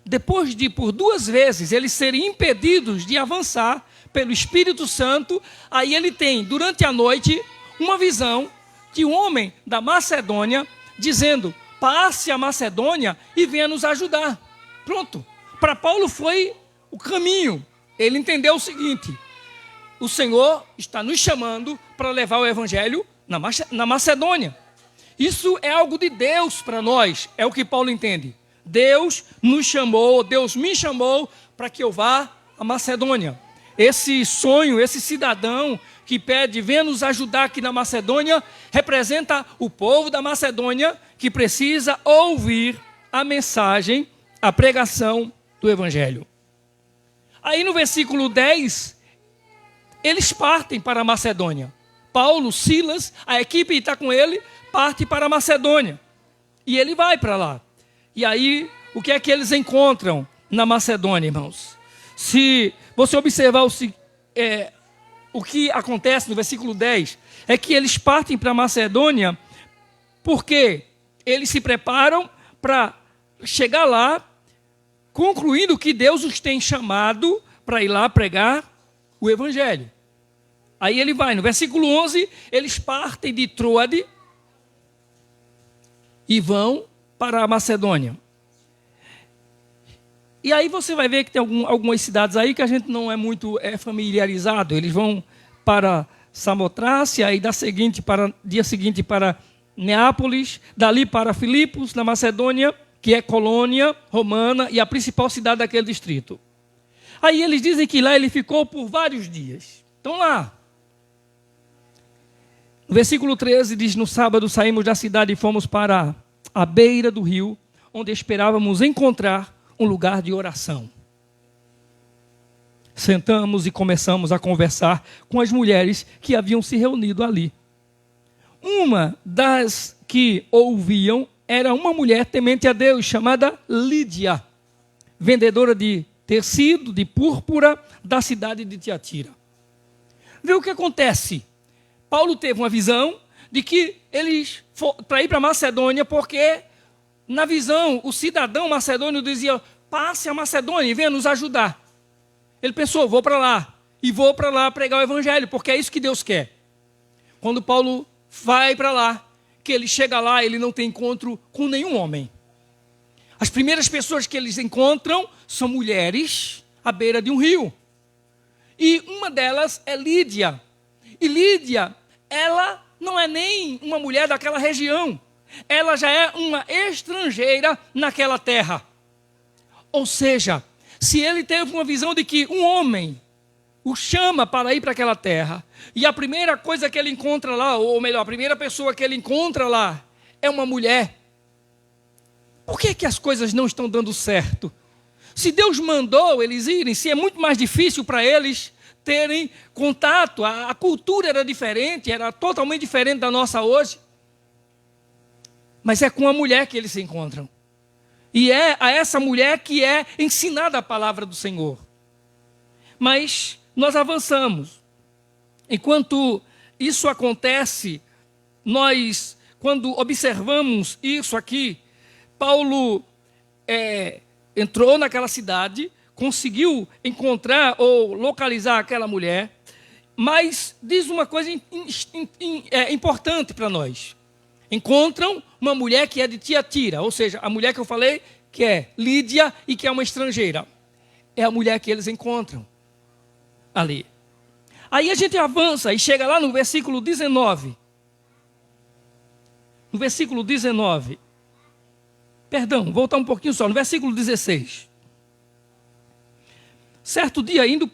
Depois de, por 2 vezes, eles serem impedidos de avançar pelo Espírito Santo, aí ele tem, durante a noite, uma visão de um homem da Macedônia dizendo: passe a Macedônia e venha nos ajudar. Pronto. Para Paulo foi o caminho. Ele entendeu o seguinte: o Senhor está nos chamando para levar o Evangelho na Macedônia. Isso é algo de Deus para nós, é o que Paulo entende. Deus nos chamou, Deus me chamou para que eu vá à Macedônia. Esse sonho, esse cidadão que pede: venha nos ajudar aqui na Macedônia, representa o povo da Macedônia que precisa ouvir a mensagem, a pregação do Evangelho. Aí no versículo 10, eles partem para a Macedônia. Paulo, Silas, a equipe que está com ele, parte para a Macedônia. E ele vai para lá. E aí, o que é que eles encontram na Macedônia, irmãos? Se você observar o que acontece no versículo 10, é que eles partem para a Macedônia porque eles se preparam para chegar lá, concluindo que Deus os tem chamado para ir lá pregar o Evangelho. Aí ele vai, no versículo 11, eles partem de Troade e vão para a Macedônia. E aí você vai ver que tem algumas cidades aí que a gente não é muito familiarizado. Eles vão para Samotrácia, aí dia seguinte para Neápolis, dali para Filipos, na Macedônia, que é colônia romana e a principal cidade daquele distrito. Aí eles dizem que lá ele ficou por vários dias. Então lá. No versículo 13 diz: no sábado saímos da cidade e fomos para a beira do rio, onde esperávamos encontrar um lugar de oração. Sentamos e começamos a conversar com as mulheres que haviam se reunido ali. Uma das que ouviam era uma mulher temente a Deus, chamada Lídia, vendedora de tecido de púrpura da cidade de Tiatira. Vê o que acontece. Paulo teve uma visão de que eles para ir para Macedônia, porque na visão o cidadão macedônio dizia: passe a Macedônia e venha nos ajudar. Ele pensou: vou para lá, e vou para lá pregar o evangelho, porque é isso que Deus quer. Quando Paulo vai para lá, que ele chega lá, ele não tem encontro com nenhum homem. As primeiras pessoas que eles encontram são mulheres à beira de um rio. E uma delas é Lídia. E Lídia, ela não é nem uma mulher daquela região. Ela já é uma estrangeira naquela terra. Ou seja, se ele teve uma visão de que um homem o chama para ir para aquela terra, e a primeira coisa que ele encontra lá, ou melhor, a primeira pessoa que ele encontra lá é uma mulher, por que as coisas não estão dando certo? Se Deus mandou eles irem, se é muito mais difícil para eles terem contato, a cultura era diferente, era totalmente diferente da nossa hoje. Mas é com a mulher que eles se encontram. E é a essa mulher que é ensinada a palavra do Senhor. Mas nós avançamos. Enquanto isso acontece, nós, quando observamos isso aqui, Paulo entrou naquela cidade, conseguiu encontrar ou localizar aquela mulher, mas diz uma coisa importante para nós. Encontram uma mulher que é de Tiatira, ou seja, a mulher que eu falei, que é Lídia e que é uma estrangeira. É a mulher que eles encontram ali. Aí a gente avança e chega lá no versículo 19. No versículo 19. Perdão, voltar um pouquinho só, no versículo 16. Certo dia, indo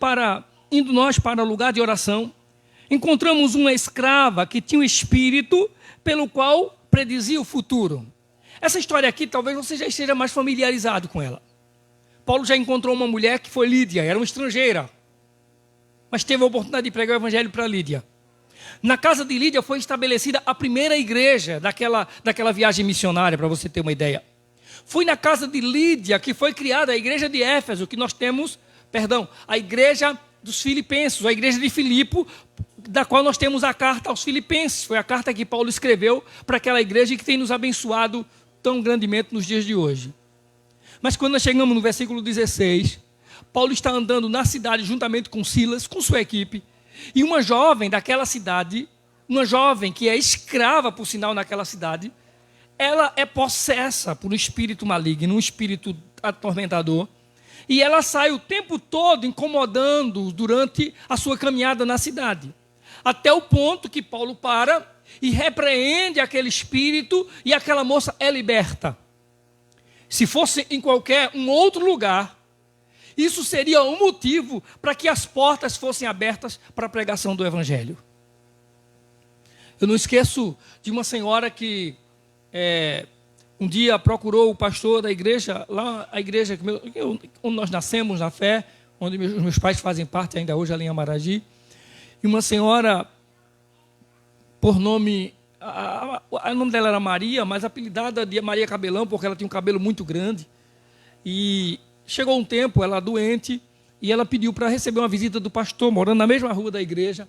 nós para o lugar de oração, encontramos uma escrava que tinha um espírito pelo qual predizia o futuro. Essa história aqui, talvez você já esteja mais familiarizado com ela. Paulo já encontrou uma mulher que foi Lídia, era uma estrangeira, mas teve a oportunidade de pregar o evangelho para Lídia. Na casa de Lídia foi estabelecida a primeira igreja daquela viagem missionária, para você ter uma ideia. Foi na casa de Lídia que foi criada a igreja de Éfeso, que nós temos, a igreja dos Filipenses, a igreja de Filipe, da qual nós temos a carta aos Filipenses. Foi a carta que Paulo escreveu para aquela igreja e que tem nos abençoado tão grandemente nos dias de hoje. Mas quando nós chegamos no versículo 16, Paulo está andando na cidade juntamente com Silas, com sua equipe, e uma jovem daquela cidade, uma jovem que é escrava, por sinal, naquela cidade, ela é possessa por um espírito maligno, um espírito atormentador, e ela sai o tempo todo incomodando durante a sua caminhada na cidade. Até o ponto que Paulo para e repreende aquele espírito e aquela moça é liberta. Se fosse em qualquer um outro lugar, isso seria um motivo para que as portas fossem abertas para a pregação do evangelho. Eu não esqueço de uma senhora que um dia procurou o pastor da igreja, lá a igreja onde nós nascemos na fé, onde meus pais fazem parte ainda hoje, ali em Amaragi. E uma senhora, por nome, o nome dela era Maria, mas apelidada de Maria Cabelão, porque ela tinha um cabelo muito grande. E chegou um tempo, ela doente, e ela pediu para receber uma visita do pastor, morando na mesma rua da igreja.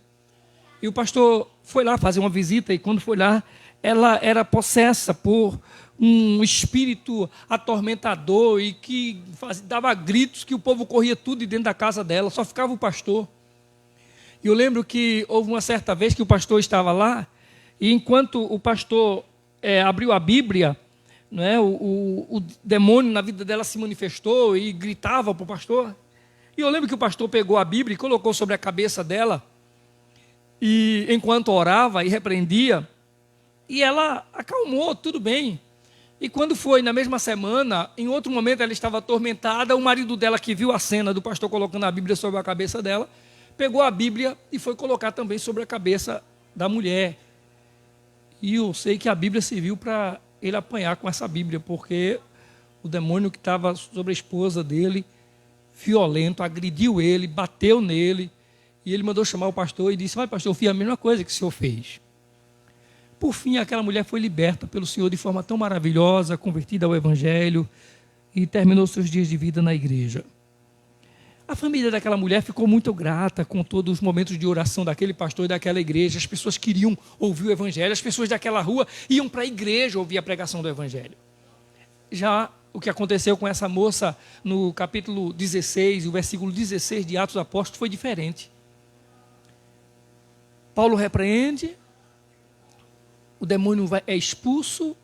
E o pastor foi lá fazer uma visita, e quando foi lá, ela era possessa por um espírito atormentador e que dava gritos que o povo corria tudo dentro da casa dela, só ficava o pastor. E eu lembro que houve uma certa vez que o pastor estava lá, e enquanto o pastor abriu a Bíblia, né, o demônio na vida dela se manifestou e gritava para o pastor. E eu lembro que o pastor pegou a Bíblia e colocou sobre a cabeça dela, e enquanto orava e repreendia, e ela acalmou, tudo bem. E quando foi na mesma semana, em outro momento ela estava atormentada, o marido dela, que viu a cena do pastor colocando a Bíblia sobre a cabeça dela, pegou a Bíblia e foi colocar também sobre a cabeça da mulher. E eu sei que a Bíblia serviu para ele apanhar com essa Bíblia, porque o demônio que estava sobre a esposa dele, violento, agrediu ele, bateu nele, e ele mandou chamar o pastor e disse: olha, pastor, eu fiz a mesma coisa que o senhor fez. Por fim, aquela mulher foi liberta pelo Senhor de forma tão maravilhosa, convertida ao Evangelho, e terminou seus dias de vida na igreja. A família daquela mulher ficou muito grata com todos os momentos de oração daquele pastor e daquela igreja. As pessoas queriam ouvir o evangelho, as pessoas daquela rua iam para a igreja ouvir a pregação do evangelho. Já o que aconteceu com essa moça no capítulo 16, o versículo 16 de Atos dos Apóstolos foi diferente. Paulo repreende, o demônio é expulso,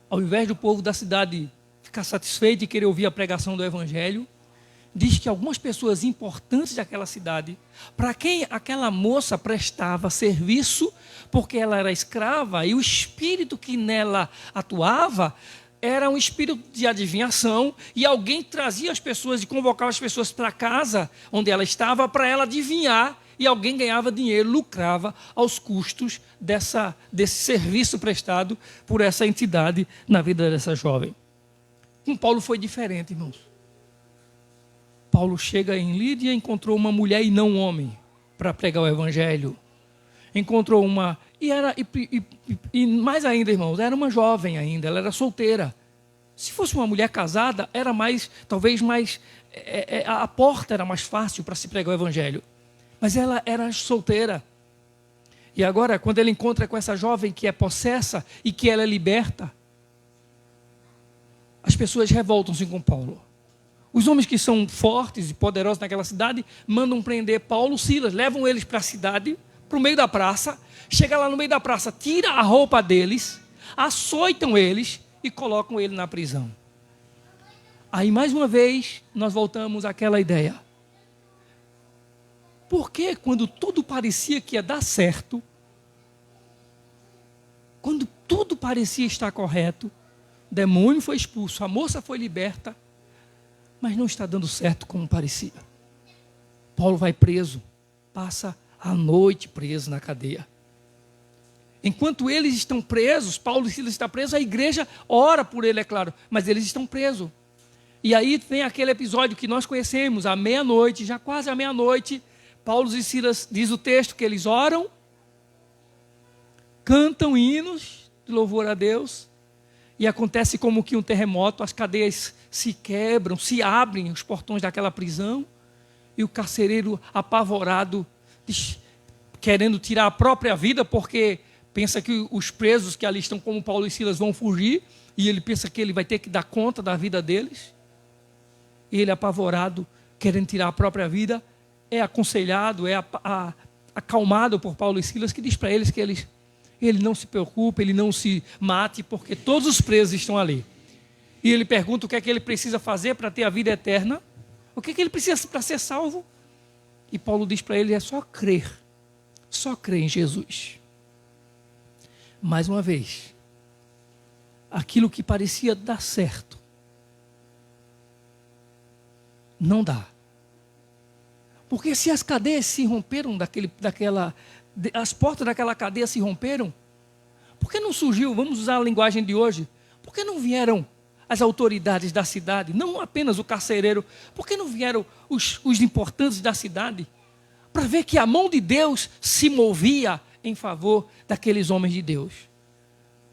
ao invés do povo da cidade ficar satisfeito e querer ouvir a pregação do evangelho, diz que algumas pessoas importantes daquela cidade, para quem aquela moça prestava serviço, porque ela era escrava, e o espírito que nela atuava era um espírito de adivinhação, e alguém trazia as pessoas e convocava as pessoas para a casa onde ela estava, para ela adivinhar, e alguém ganhava dinheiro, lucrava aos custos desse serviço prestado por essa entidade na vida dessa jovem. Com Paulo foi diferente, irmãos. Paulo chega em Lídia e encontrou uma mulher e não um homem para pregar o evangelho. Encontrou uma... E mais ainda, irmãos, era uma jovem ainda, ela era solteira. Se fosse uma mulher casada, era mais, talvez mais... a porta era mais fácil para se pregar o evangelho. Mas ela era solteira. E agora, quando ele encontra com essa jovem que é possessa e que ela é liberta, as pessoas revoltam-se com Paulo. Os homens que são fortes e poderosos naquela cidade mandam prender Paulo e Silas, levam eles para a cidade, para o meio da praça, chega lá no meio da praça, tira a roupa deles, açoitam eles e colocam ele na prisão. Aí, mais uma vez, nós voltamos àquela ideia. Por que quando tudo parecia que ia dar certo, quando tudo parecia estar correto, o demônio foi expulso, a moça foi liberta, mas não está dando certo como parecia? Paulo vai preso, passa a noite preso na cadeia. Enquanto eles estão presos, Paulo e Silas estão presos, a igreja ora por ele, é claro, mas eles estão presos. E aí vem aquele episódio que nós conhecemos, à meia-noite, já quase à meia-noite, Paulo e Silas, diz o texto, que eles oram, cantam hinos de louvor a Deus, e acontece como que um terremoto, as cadeias se quebram, se abrem os portões daquela prisão, e o carcereiro apavorado, querendo tirar a própria vida, porque pensa que os presos que ali estão como Paulo e Silas vão fugir, e ele pensa que ele vai ter que dar conta da vida deles, e ele apavorado, querendo tirar a própria vida, é aconselhado, é acalmado por Paulo e Silas, que diz para eles que ele não se preocupe, ele não se mate, porque todos os presos estão ali. E ele pergunta o que é que ele precisa fazer para ter a vida eterna, o que é que ele precisa para ser salvo. E Paulo diz para ele, é só crer em Jesus. Mais uma vez, aquilo que parecia dar certo, não dá. Porque se as cadeias se romperam as portas daquela cadeia se romperam, por que não surgiu, vamos usar a linguagem de hoje, por que não vieram as autoridades da cidade, não apenas o carcereiro, por que não vieram os importantes da cidade, para ver que a mão de Deus se movia em favor daqueles homens de Deus?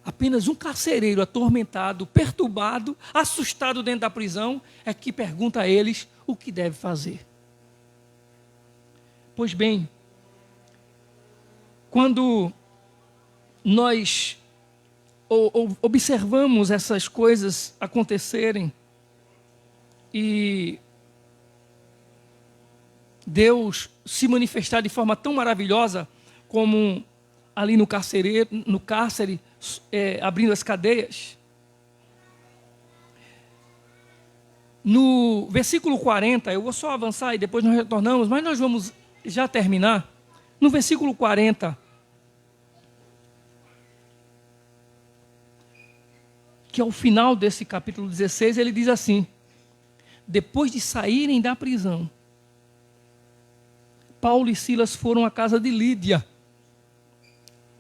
Apenas um carcereiro atormentado, perturbado, assustado dentro da prisão, é que pergunta a eles o que deve fazer. Pois bem, quando nós observamos essas coisas acontecerem e Deus se manifestar de forma tão maravilhosa como ali no cárcere, abrindo as cadeias, no versículo 40, eu vou só avançar e depois nós retornamos, mas nós vamos já terminar. No versículo 40, que é o final desse capítulo 16, ele diz assim: depois de saírem da prisão, Paulo e Silas foram à casa de Lídia,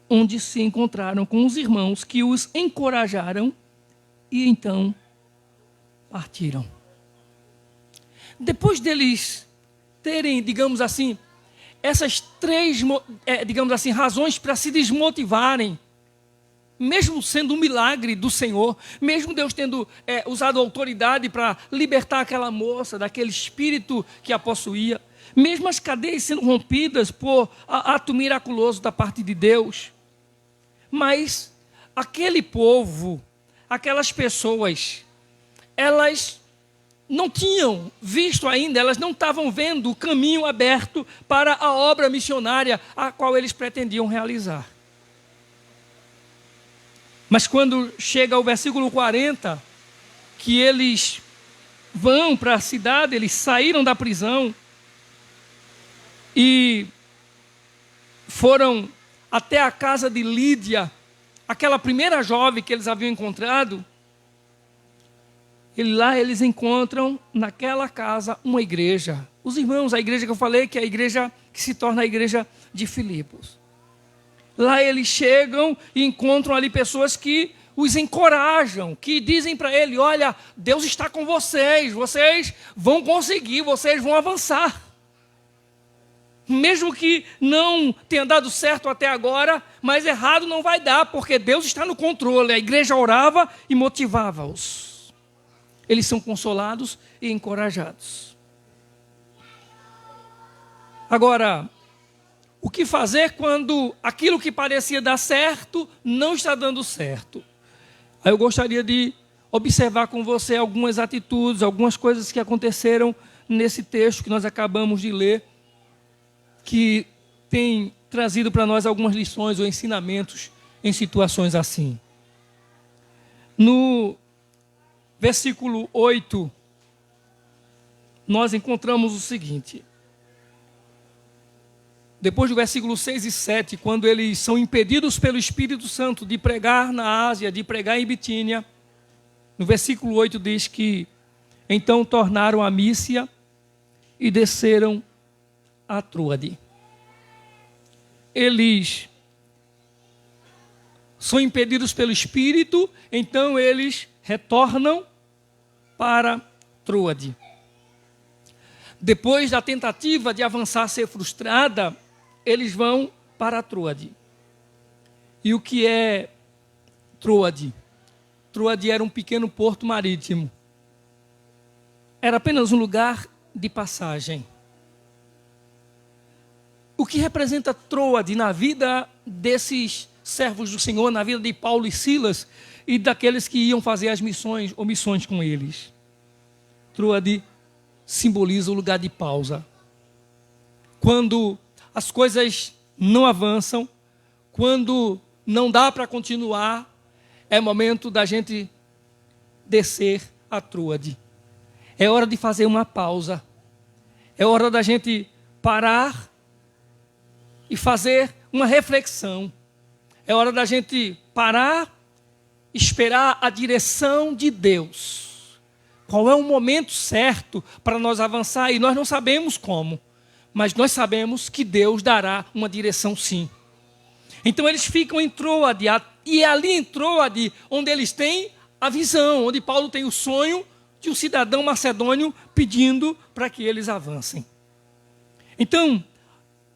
onde se encontraram com os irmãos que os encorajaram e então partiram. Depois deles terem, digamos assim, essas três, digamos assim, razões para se desmotivarem, mesmo sendo um milagre do Senhor, mesmo Deus tendo usado autoridade para libertar aquela moça daquele espírito que a possuía, mesmo as cadeias sendo rompidas por ato miraculoso da parte de Deus, mas aquele povo, aquelas pessoas, elas não tinham visto ainda, elas não estavam vendo o caminho aberto para a obra missionária a qual eles pretendiam realizar. Mas quando chega ao versículo 40, que eles vão para a cidade, eles saíram da prisão e foram até a casa de Lídia, aquela primeira jovem que eles haviam encontrado. E lá eles encontram naquela casa uma igreja. Os irmãos, a igreja que eu falei, que é a igreja que se torna a igreja de Filipos. Lá eles chegam e encontram ali pessoas que os encorajam, que dizem para ele: olha, Deus está com vocês, vocês vão conseguir, vocês vão avançar. Mesmo que não tenha dado certo até agora, mas errado não vai dar, porque Deus está no controle. A igreja orava e motivava-os. Eles são consolados e encorajados. Agora, o que fazer quando aquilo que parecia dar certo não está dando certo? Aí eu gostaria de observar com você algumas atitudes, algumas coisas que aconteceram nesse texto que nós acabamos de ler, que tem trazido para nós algumas lições ou ensinamentos em situações assim. No versículo 8, nós encontramos o seguinte: depois do versículo 6 e 7, quando eles são impedidos pelo Espírito Santo de pregar na Ásia, de pregar em Bitínia, no versículo 8 diz que então tornaram a Mísia e desceram a Tróade. Eles são impedidos pelo Espírito, então eles retornam para Tróade. Depois da tentativa de avançar ser frustrada, eles vão para Tróade. E o que é Tróade? Tróade era um pequeno porto marítimo. Era apenas um lugar de passagem. O que representa Tróade na vida desses servos do Senhor, na vida de Paulo e Silas e daqueles que iam fazer as missões ou missões com eles? Tróade simboliza o lugar de pausa. Quando as coisas não avançam, quando não dá para continuar, é momento da gente descer a Tróade. É hora de fazer uma pausa. É hora da gente parar e fazer uma reflexão. É hora da gente parar, esperar a direção de Deus. Qual é o momento certo para nós avançar? E nós não sabemos como, mas nós sabemos que Deus dará uma direção sim. Então eles ficam em Tróade, e é ali em Tróade onde eles têm a visão, onde Paulo tem o sonho de um cidadão macedônio pedindo para que eles avancem. Então,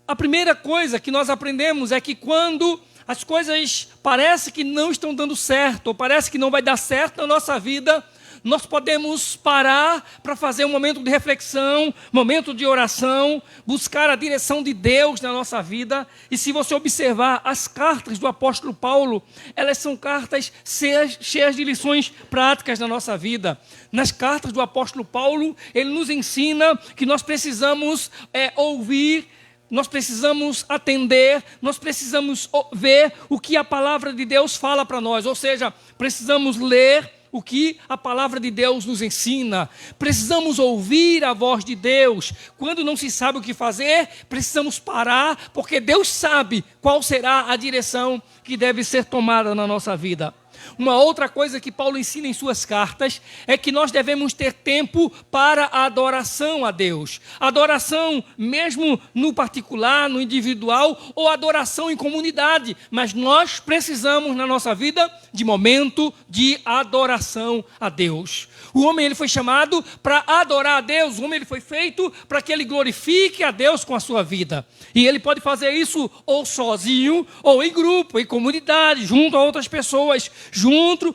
a primeira coisa que nós aprendemos é que quando as coisas parecem que não estão dando certo, ou parece que não vai dar certo na nossa vida, nós podemos parar para fazer um momento de reflexão, momento de oração, buscar a direção de Deus na nossa vida. E se você observar as cartas do apóstolo Paulo, elas são cartas cheias de lições práticas na nossa vida. Nas cartas do apóstolo Paulo, ele nos ensina que nós precisamos ouvir, nós precisamos atender, nós precisamos ver o que a palavra de Deus fala para nós. Ou seja, precisamos ler o que a palavra de Deus nos ensina. Precisamos ouvir a voz de Deus. Quando não se sabe o que fazer, precisamos parar, porque Deus sabe qual será a direção que deve ser tomada na nossa vida. Uma outra coisa que Paulo ensina em suas cartas é que nós devemos ter tempo para a adoração a Deus. Adoração mesmo no particular, no individual, ou adoração em comunidade. Mas nós precisamos na nossa vida de momento de adoração a Deus. O homem ele foi chamado para adorar a Deus. O homem ele foi feito para que ele glorifique a Deus com a sua vida. E ele pode fazer isso ou sozinho, ou em grupo, em comunidade, junto a outras pessoas, junto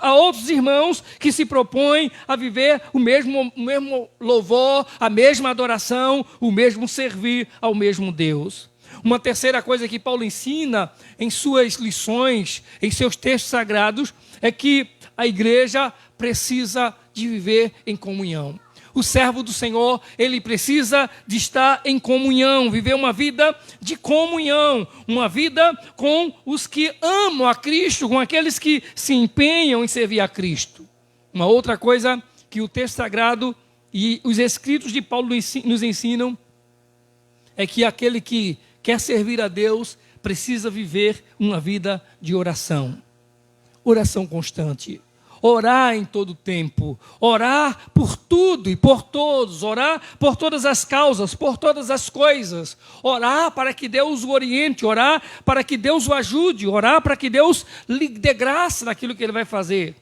a outros irmãos que se propõem a viver o mesmo louvor, a mesma adoração, o mesmo servir ao mesmo Deus. Uma terceira coisa que Paulo ensina em suas lições, em seus textos sagrados, é que a igreja precisa de viver em comunhão. O servo do Senhor, ele precisa de estar em comunhão, viver uma vida de comunhão, uma vida com os que amam a Cristo, com aqueles que se empenham em servir a Cristo. Uma outra coisa que o texto sagrado e os escritos de Paulo nos ensinam é que aquele que quer servir a Deus precisa viver uma vida de oração. Oração constante. Orar em todo tempo, orar por tudo e por todos, orar por todas as causas, por todas as coisas, orar para que Deus o oriente, orar para que Deus o ajude, orar para que Deus lhe dê graça naquilo que ele vai fazer.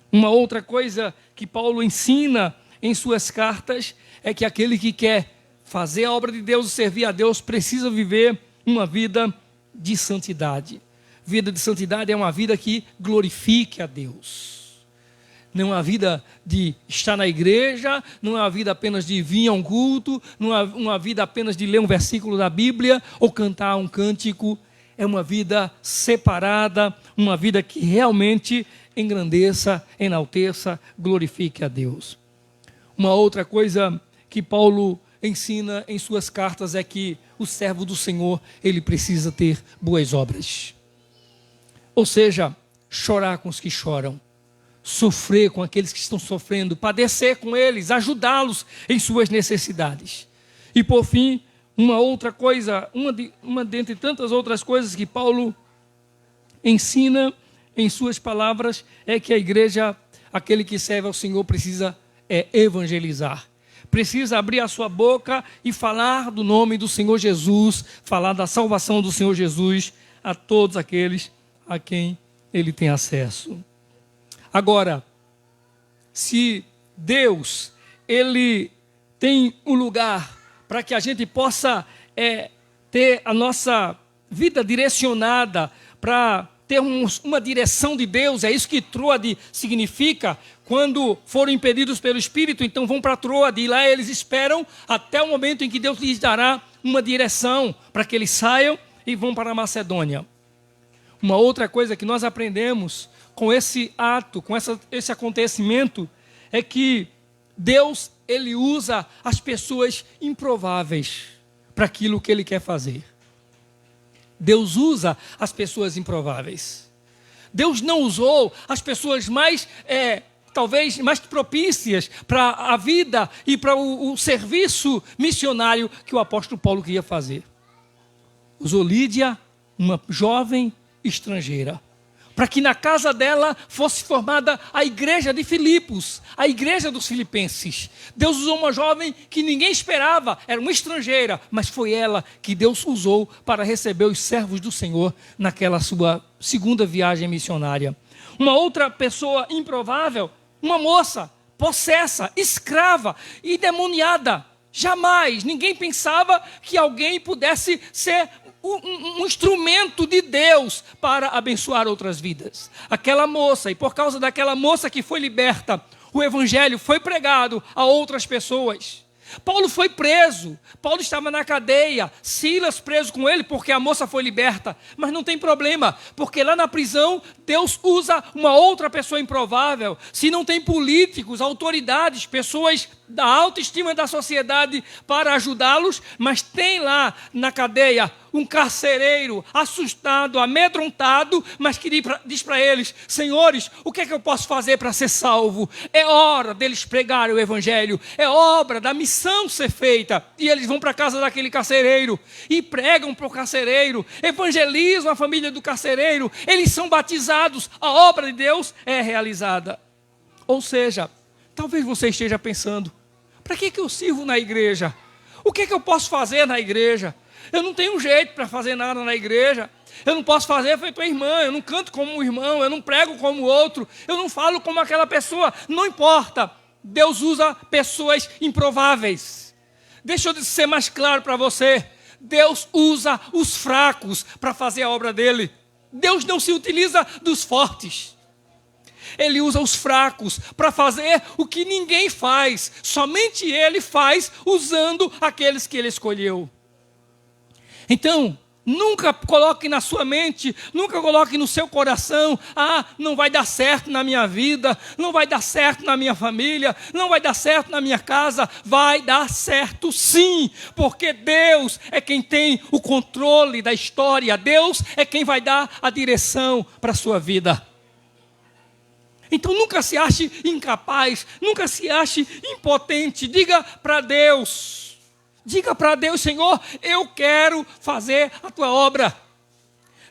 Uma outra coisa que Paulo ensina em suas cartas é que aquele que quer fazer a obra de Deus e servir a Deus precisa viver uma vida de santidade. Vida de santidade é uma vida que glorifique a Deus. Não é uma vida de estar na igreja, não é uma vida apenas de vir a um culto, não é uma vida apenas de ler um versículo da Bíblia ou cantar um cântico. É uma vida separada, uma vida que realmente engrandeça, enalteça, glorifique a Deus. Uma outra coisa que Paulo ensina em suas cartas é que o servo do Senhor, ele precisa ter boas obras. Ou seja, chorar com os que choram. Sofrer com aqueles que estão sofrendo, padecer com eles, ajudá-los em suas necessidades. E por fim, uma outra coisa, uma dentre tantas outras coisas que Paulo ensina em suas palavras, é que a igreja, aquele que serve ao Senhor, precisa evangelizar. Precisa abrir a sua boca e falar do nome do Senhor Jesus, falar da salvação do Senhor Jesus a todos aqueles a quem ele tem acesso. Agora, se Deus, ele tem um lugar para que a gente possa ter a nossa vida direcionada, para ter uma direção de Deus, é isso que Troade significa. Quando foram impedidos pelo Espírito, então vão para Troade, e lá eles esperam até o momento em que Deus lhes dará uma direção, para que eles saiam e vão para a Macedônia. Uma outra coisa que nós aprendemos com esse ato, com esse acontecimento, é que Deus, ele usa as pessoas improváveis para aquilo que ele quer fazer. Deus usa as pessoas improváveis. Deus não usou as pessoas talvez mais propícias para a vida e para o serviço missionário que o apóstolo Paulo queria fazer. Usou Lídia, uma jovem estrangeira, para que na casa dela fosse formada a igreja de Filipos, a igreja dos filipenses. Deus usou uma jovem que ninguém esperava, era uma estrangeira, mas foi ela que Deus usou para receber os servos do Senhor naquela sua segunda viagem missionária. Uma outra pessoa improvável, uma moça possessa, escrava e demoniada. Jamais, ninguém pensava que alguém pudesse ser um instrumento de Deus para abençoar outras vidas. Aquela moça, e por causa daquela moça que foi liberta, o evangelho foi pregado a outras pessoas. Paulo foi preso, Paulo estava na cadeia, Silas preso com ele porque a moça foi liberta, mas não tem problema, porque lá na prisão Deus usa uma outra pessoa improvável. Se não tem políticos, autoridades, pessoas da autoestima da sociedade para ajudá-los, mas tem lá na cadeia um carcereiro assustado, amedrontado, mas que diz para eles: senhores, o que é que eu posso fazer para ser salvo? É hora deles pregarem o evangelho, é hora da missão ser feita. E eles vão para a casa daquele carcereiro e pregam para o carcereiro, evangelizam a família do carcereiro, eles são batizados, a obra de Deus é realizada. Ou seja, talvez você esteja pensando: para que eu sirvo na igreja? O que é que eu posso fazer na igreja? Eu não tenho jeito para fazer nada na igreja. Eu não posso fazer feito a irmã, eu não canto como um irmão, eu não prego como o outro, eu não falo como aquela pessoa. Não importa, Deus usa pessoas improváveis. Deixa eu ser mais claro para você: Deus usa os fracos para fazer a obra dele. Deus não se utiliza dos fortes. Ele usa os fracos para fazer o que ninguém faz. Somente Ele faz usando aqueles que Ele escolheu. Então, nunca coloque na sua mente, nunca coloque no seu coração: ah, não vai dar certo na minha vida, não vai dar certo na minha família, não vai dar certo na minha casa. Vai dar certo sim, porque Deus é quem tem o controle da história. Deus é quem vai dar a direção para a sua vida. Então nunca se ache incapaz, nunca se ache impotente. Diga para Deus: Senhor, eu quero fazer a tua obra.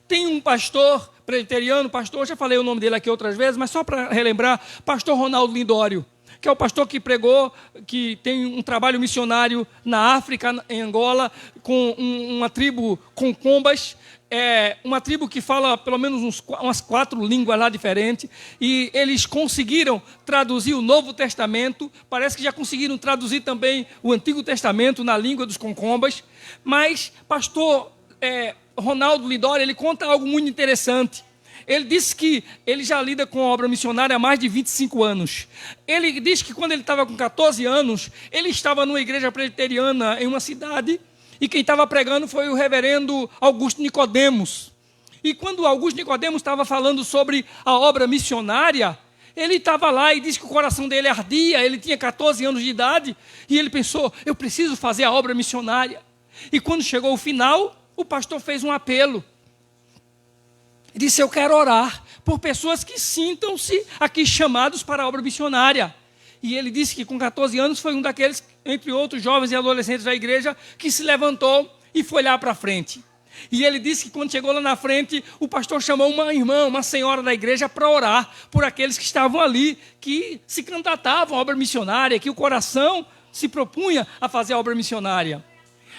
Tem um pastor presbiteriano, já falei o nome dele aqui outras vezes, mas só para relembrar: pastor Ronaldo Lindório, que é o pastor que pregou, que tem um trabalho missionário na África, em Angola, com uma tribo Concombas. É uma tribo que fala pelo menos umas 4 línguas lá diferentes, e eles conseguiram traduzir o Novo Testamento, parece que já conseguiram traduzir também o Antigo Testamento na língua dos Concombas. Mas pastor Ronaldo Lindório, ele conta algo muito interessante. Ele disse que ele já lida com a obra missionária há mais de 25 anos. Ele disse que quando ele estava com 14 anos, ele estava numa igreja presbiteriana em uma cidade, e quem estava pregando foi o reverendo Augusto Nicodemos. E quando Augusto Nicodemos estava falando sobre a obra missionária, ele estava lá e disse que o coração dele ardia. Ele tinha 14 anos de idade e ele pensou: eu preciso fazer a obra missionária. E quando chegou o final, o pastor fez um apelo. Ele disse: eu quero orar por pessoas que sintam-se aqui chamados para a obra missionária. E ele disse que com 14 anos foi um daqueles, entre outros jovens e adolescentes da igreja, que se levantou e foi lá para frente. E ele disse que quando chegou lá na frente, o pastor chamou uma irmã, uma senhora da igreja, para orar por aqueles que estavam ali, que se candidatavam à obra missionária, que o coração se propunha a fazer a obra missionária.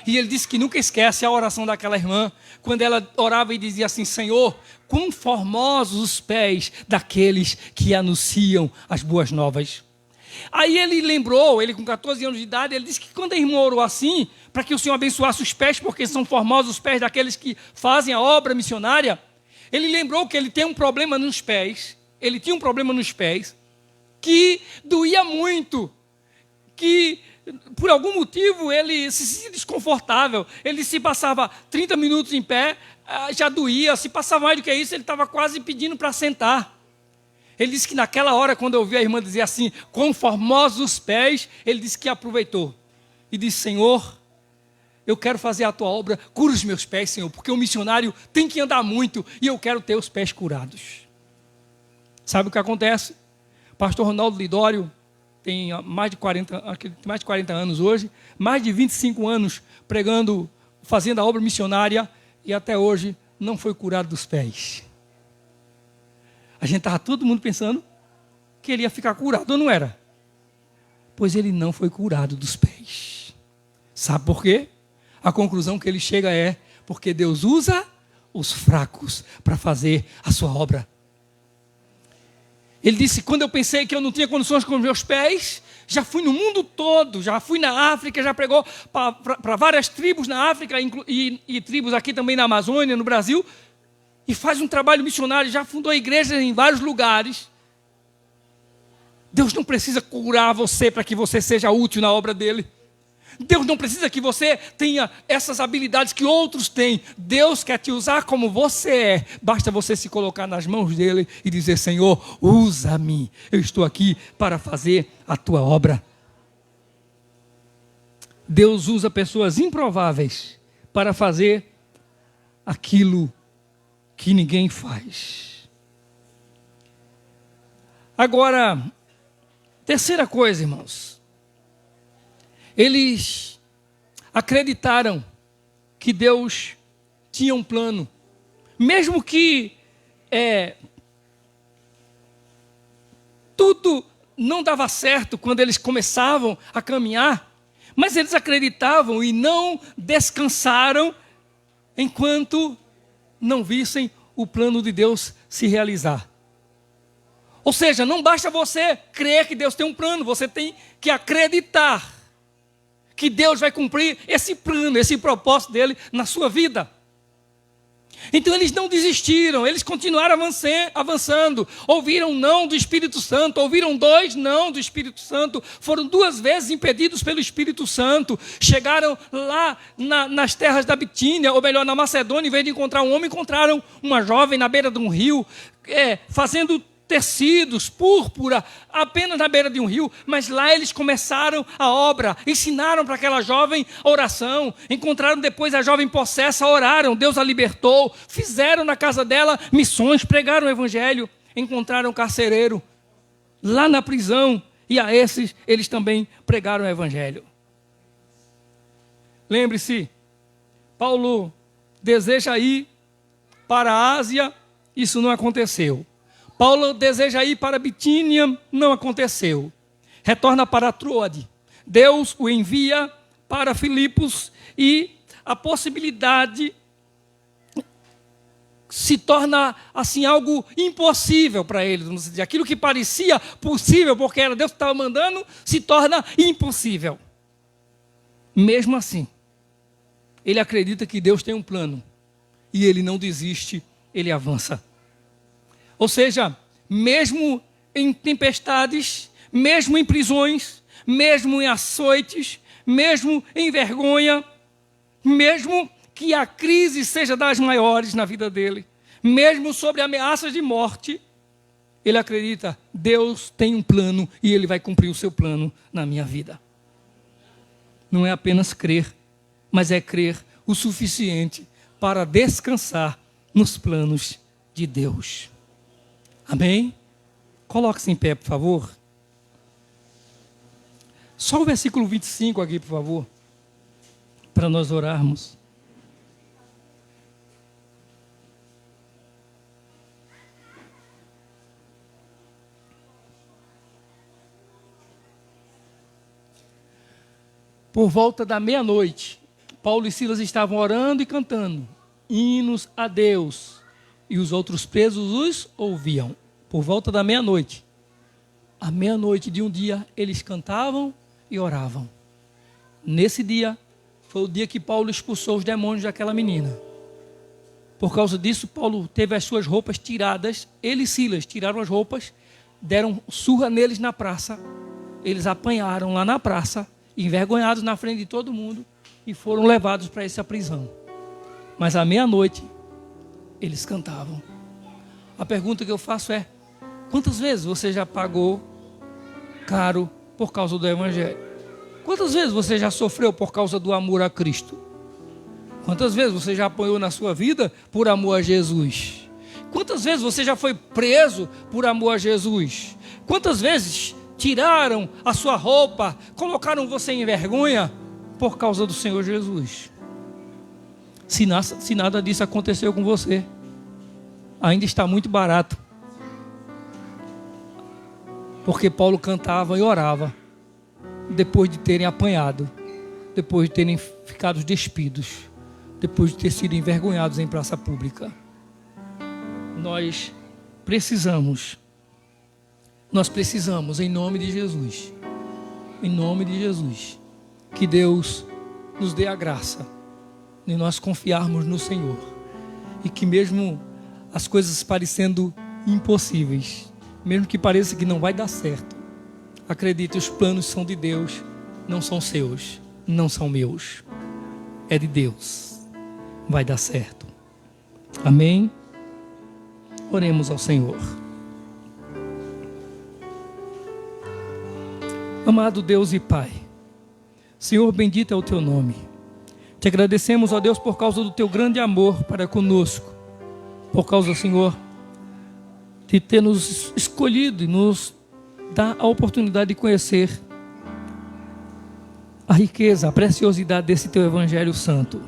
E ele disse que nunca esquece a oração daquela irmã, quando ela orava e dizia assim: Senhor, quão formosos os pés daqueles que anunciam as boas novas. Aí ele lembrou, ele com 14 anos de idade, ele disse que quando a irmã orou assim, para que o Senhor abençoasse os pés, porque são formosos os pés daqueles que fazem a obra missionária, ele lembrou que ele tem um problema nos pés, ele tinha um problema nos pés, que doía muito, que por algum motivo ele se sentia desconfortável. Ele se passava 30 minutos em pé, já doía, se passava mais do que isso, ele estava quase pedindo para sentar. Ele disse que naquela hora, quando eu ouvi a irmã dizer assim: quão formosos os pés, ele disse que aproveitou e disse: Senhor, eu quero fazer a tua obra, cura os meus pés, Senhor, porque o missionário tem que andar muito e eu quero ter os pés curados. Sabe o que acontece? Pastor Ronaldo Lindório tem mais de 40 anos hoje, mais de 25 anos pregando, fazendo a obra missionária, e até hoje não foi curado dos pés. A gente estava todo mundo pensando que ele ia ficar curado, ou não era? Pois ele não foi curado dos pés. Sabe por quê? A conclusão que ele chega é: porque Deus usa os fracos para fazer a sua obra. Ele disse: quando eu pensei que eu não tinha condições com os meus pés, já fui no mundo todo, já fui na África, já pregou para várias tribos na África e tribos aqui também na Amazônia, no Brasil, e faz um trabalho missionário, já fundou igrejas em vários lugares. Deus não precisa curar você para que você seja útil na obra dele. Deus não precisa que você tenha essas habilidades que outros têm. Deus quer te usar como você é. Basta você se colocar nas mãos dele e dizer: Senhor, usa-me. Eu estou aqui para fazer a tua obra. Deus usa pessoas improváveis para fazer aquilo que ninguém faz. Agora, terceira coisa, irmãos. Eles acreditaram que Deus tinha um plano. Mesmo que tudo não dava certo quando eles começavam a caminhar, mas eles acreditavam e não descansaram enquanto não vissem o plano de Deus se realizar. Ou seja, não basta você crer que Deus tem um plano, você tem que acreditar que Deus vai cumprir esse plano, esse propósito dele na sua vida. Então eles não desistiram, eles continuaram avançando, ouviram não do Espírito Santo, ouviram 2 não do Espírito Santo, foram 2 vezes impedidos pelo Espírito Santo, chegaram lá nas terras da Bitínia, ou melhor, na Macedônia, em vez de encontrar um homem, encontraram uma jovem na beira de um rio, fazendo tecidos, púrpura, apenas na beira de um rio, mas lá eles começaram a obra, ensinaram para aquela jovem a oração, encontraram depois a jovem possessa, oraram, Deus a libertou, fizeram na casa dela missões, pregaram o evangelho, encontraram um carcereiro lá na prisão, e a esses eles também pregaram o evangelho. Lembre-se, Paulo deseja ir para a Ásia, isso não aconteceu. Paulo deseja ir para Bitínia, não aconteceu. Retorna para Troade. Deus o envia para Filipos e a possibilidade se torna assim algo impossível para ele. Vamos dizer, aquilo que parecia possível, porque era Deus que estava mandando, se torna impossível. Mesmo assim, ele acredita que Deus tem um plano e ele não desiste, ele avança. Ou seja, mesmo em tempestades, mesmo em prisões, mesmo em açoites, mesmo em vergonha, mesmo que a crise seja das maiores na vida dele, mesmo sobre ameaças de morte, ele acredita, Deus tem um plano e ele vai cumprir o seu plano na minha vida. Não é apenas crer, mas é crer o suficiente para descansar nos planos de Deus. Amém? Coloque-se em pé, por favor. Só o versículo 25 aqui, por favor, para nós orarmos. Por volta da meia-noite, Paulo e Silas estavam orando e cantando hinos a Deus, e os outros presos os ouviam. Por volta da meia-noite, à meia-noite de um dia, eles cantavam e oravam. Nesse dia, foi o dia que Paulo expulsou os demônios daquela menina. Por causa disso, Paulo teve as suas roupas tiradas, ele e Silas tiraram as roupas, deram surra neles na praça, eles apanharam lá na praça, envergonhados na frente de todo mundo, e foram levados para essa prisão. Mas à meia-noite, eles cantavam. A pergunta que eu faço é: quantas vezes você já pagou caro por causa do Evangelho? Quantas vezes você já sofreu por causa do amor a Cristo? Quantas vezes você já apanhou na sua vida por amor a Jesus? Quantas vezes você já foi preso por amor a Jesus? Quantas vezes tiraram a sua roupa, colocaram você em vergonha por causa do Senhor Jesus? Se nada disso aconteceu com você, ainda está muito barato. Porque Paulo cantava e orava, depois de terem apanhado, depois de terem ficado despidos, depois de ter sido envergonhados em praça pública. Nós precisamos, em nome de Jesus, que Deus nos dê a graça de nós confiarmos no Senhor, e que mesmo as coisas parecendo impossíveis, mesmo que pareça que não vai dar certo, acredite, os planos são de Deus, não são seus, não são meus, é de Deus, vai dar certo. Amém? Oremos ao Senhor. Amado Deus e Pai, Senhor, bendito é o Teu nome. Te agradecemos, ó Deus, por causa do teu grande amor para conosco. Por causa, Senhor, de ter nos escolhido e nos dar a oportunidade de conhecer a riqueza, a preciosidade desse teu Evangelho Santo.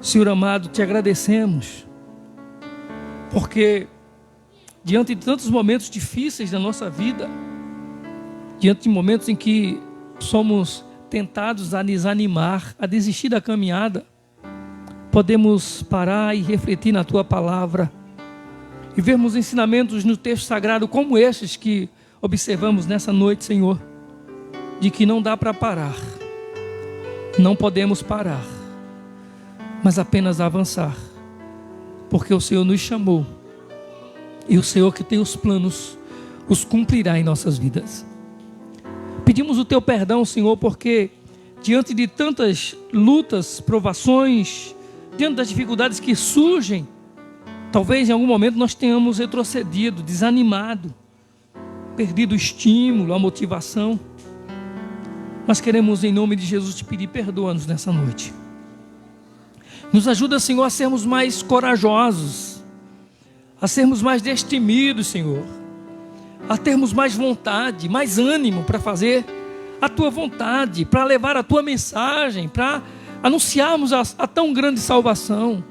Senhor amado, te agradecemos, porque diante de tantos momentos difíceis da nossa vida, diante de momentos em que somos tentados a desanimar, a desistir da caminhada, podemos parar e refletir na tua palavra e vermos ensinamentos no texto sagrado como estes que observamos nessa noite, Senhor, de que não dá para parar, não podemos parar, mas apenas avançar, porque o Senhor nos chamou e o Senhor que tem os planos os cumprirá em nossas vidas. Pedimos o teu perdão, Senhor, porque diante de tantas lutas, provações, diante das dificuldades que surgem, talvez em algum momento nós tenhamos retrocedido, desanimado, perdido o estímulo, a motivação. Mas queremos em nome de Jesus te pedir, perdoa-nos nessa noite. Nos ajuda, Senhor, a sermos mais corajosos, a sermos mais destemidos, Senhor, a termos mais vontade, mais ânimo para fazer a tua vontade, para levar a tua mensagem, para anunciarmos a tão grande salvação,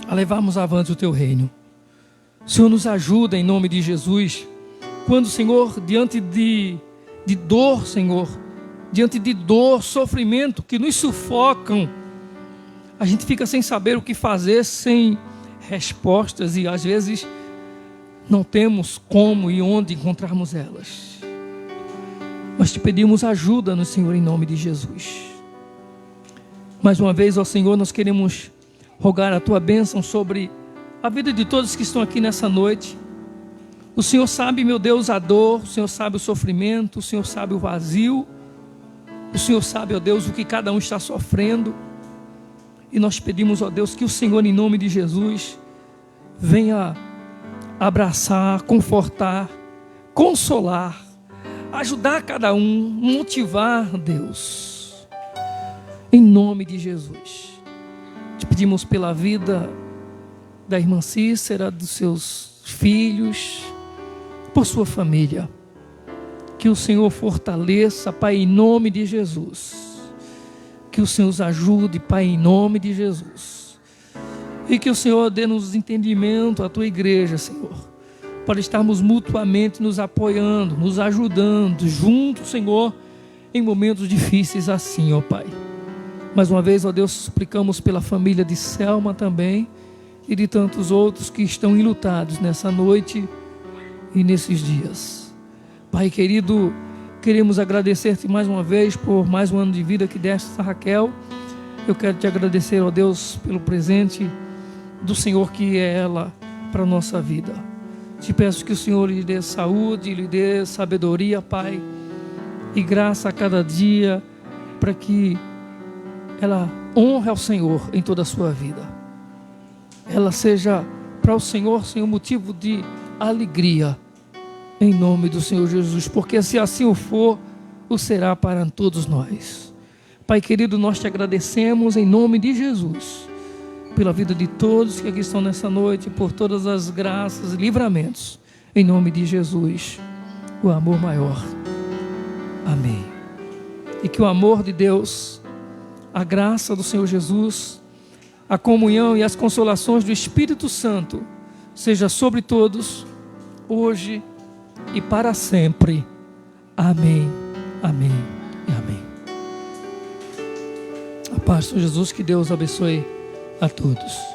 a levarmos avante o teu reino. Senhor, nos ajuda em nome de Jesus, quando, Senhor, diante de dor, Senhor, diante de dor, sofrimento que nos sufocam, a gente fica sem saber o que fazer, sem respostas e às vezes não temos como e onde encontrarmos elas. Nós te pedimos ajuda no Senhor em nome de Jesus. Mais uma vez, ó Senhor, nós queremos rogar a tua bênção sobre a vida de todos que estão aqui nessa noite. O Senhor sabe, meu Deus, a dor, o Senhor sabe o sofrimento, o Senhor sabe o vazio, o Senhor sabe, ó Deus, o que cada um está sofrendo. E nós pedimos, ó Deus, que o Senhor, em nome de Jesus, venha abraçar, confortar, consolar, ajudar cada um, motivar, Deus, em nome de Jesus. Te pedimos pela vida da irmã Cícera, dos seus filhos, por sua família, que o Senhor fortaleça, Pai, em nome de Jesus, que o Senhor os ajude, Pai, em nome de Jesus, e que o Senhor dê-nos entendimento à tua igreja, Senhor, para estarmos mutuamente nos apoiando, nos ajudando, juntos, Senhor, em momentos difíceis assim, ó Pai. Mais uma vez, ó Deus, suplicamos pela família de Selma também, e de tantos outros que estão enlutados nessa noite e nesses dias. Pai querido, queremos agradecer-te mais uma vez por mais um ano de vida que deste a Raquel. Eu quero te agradecer, ó Deus, pelo presente do Senhor que é ela para a nossa vida. Te peço que o Senhor lhe dê saúde, lhe dê sabedoria, Pai, e graça a cada dia, para que ela honre ao Senhor em toda a sua vida. Ela seja para o Senhor, Senhor, motivo de alegria, em nome do Senhor Jesus, porque se assim o for, o será para todos nós. Pai querido, nós te agradecemos em nome de Jesus, pela vida de todos que aqui estão nessa noite, por todas as graças e livramentos, em nome de Jesus, o amor maior. Amém. E que o amor de Deus, a graça do Senhor Jesus, a comunhão e as consolações do Espírito Santo seja sobre todos, hoje e para sempre. Amém, amém e amém. A paz do Senhor Jesus, que Deus abençoe a todos.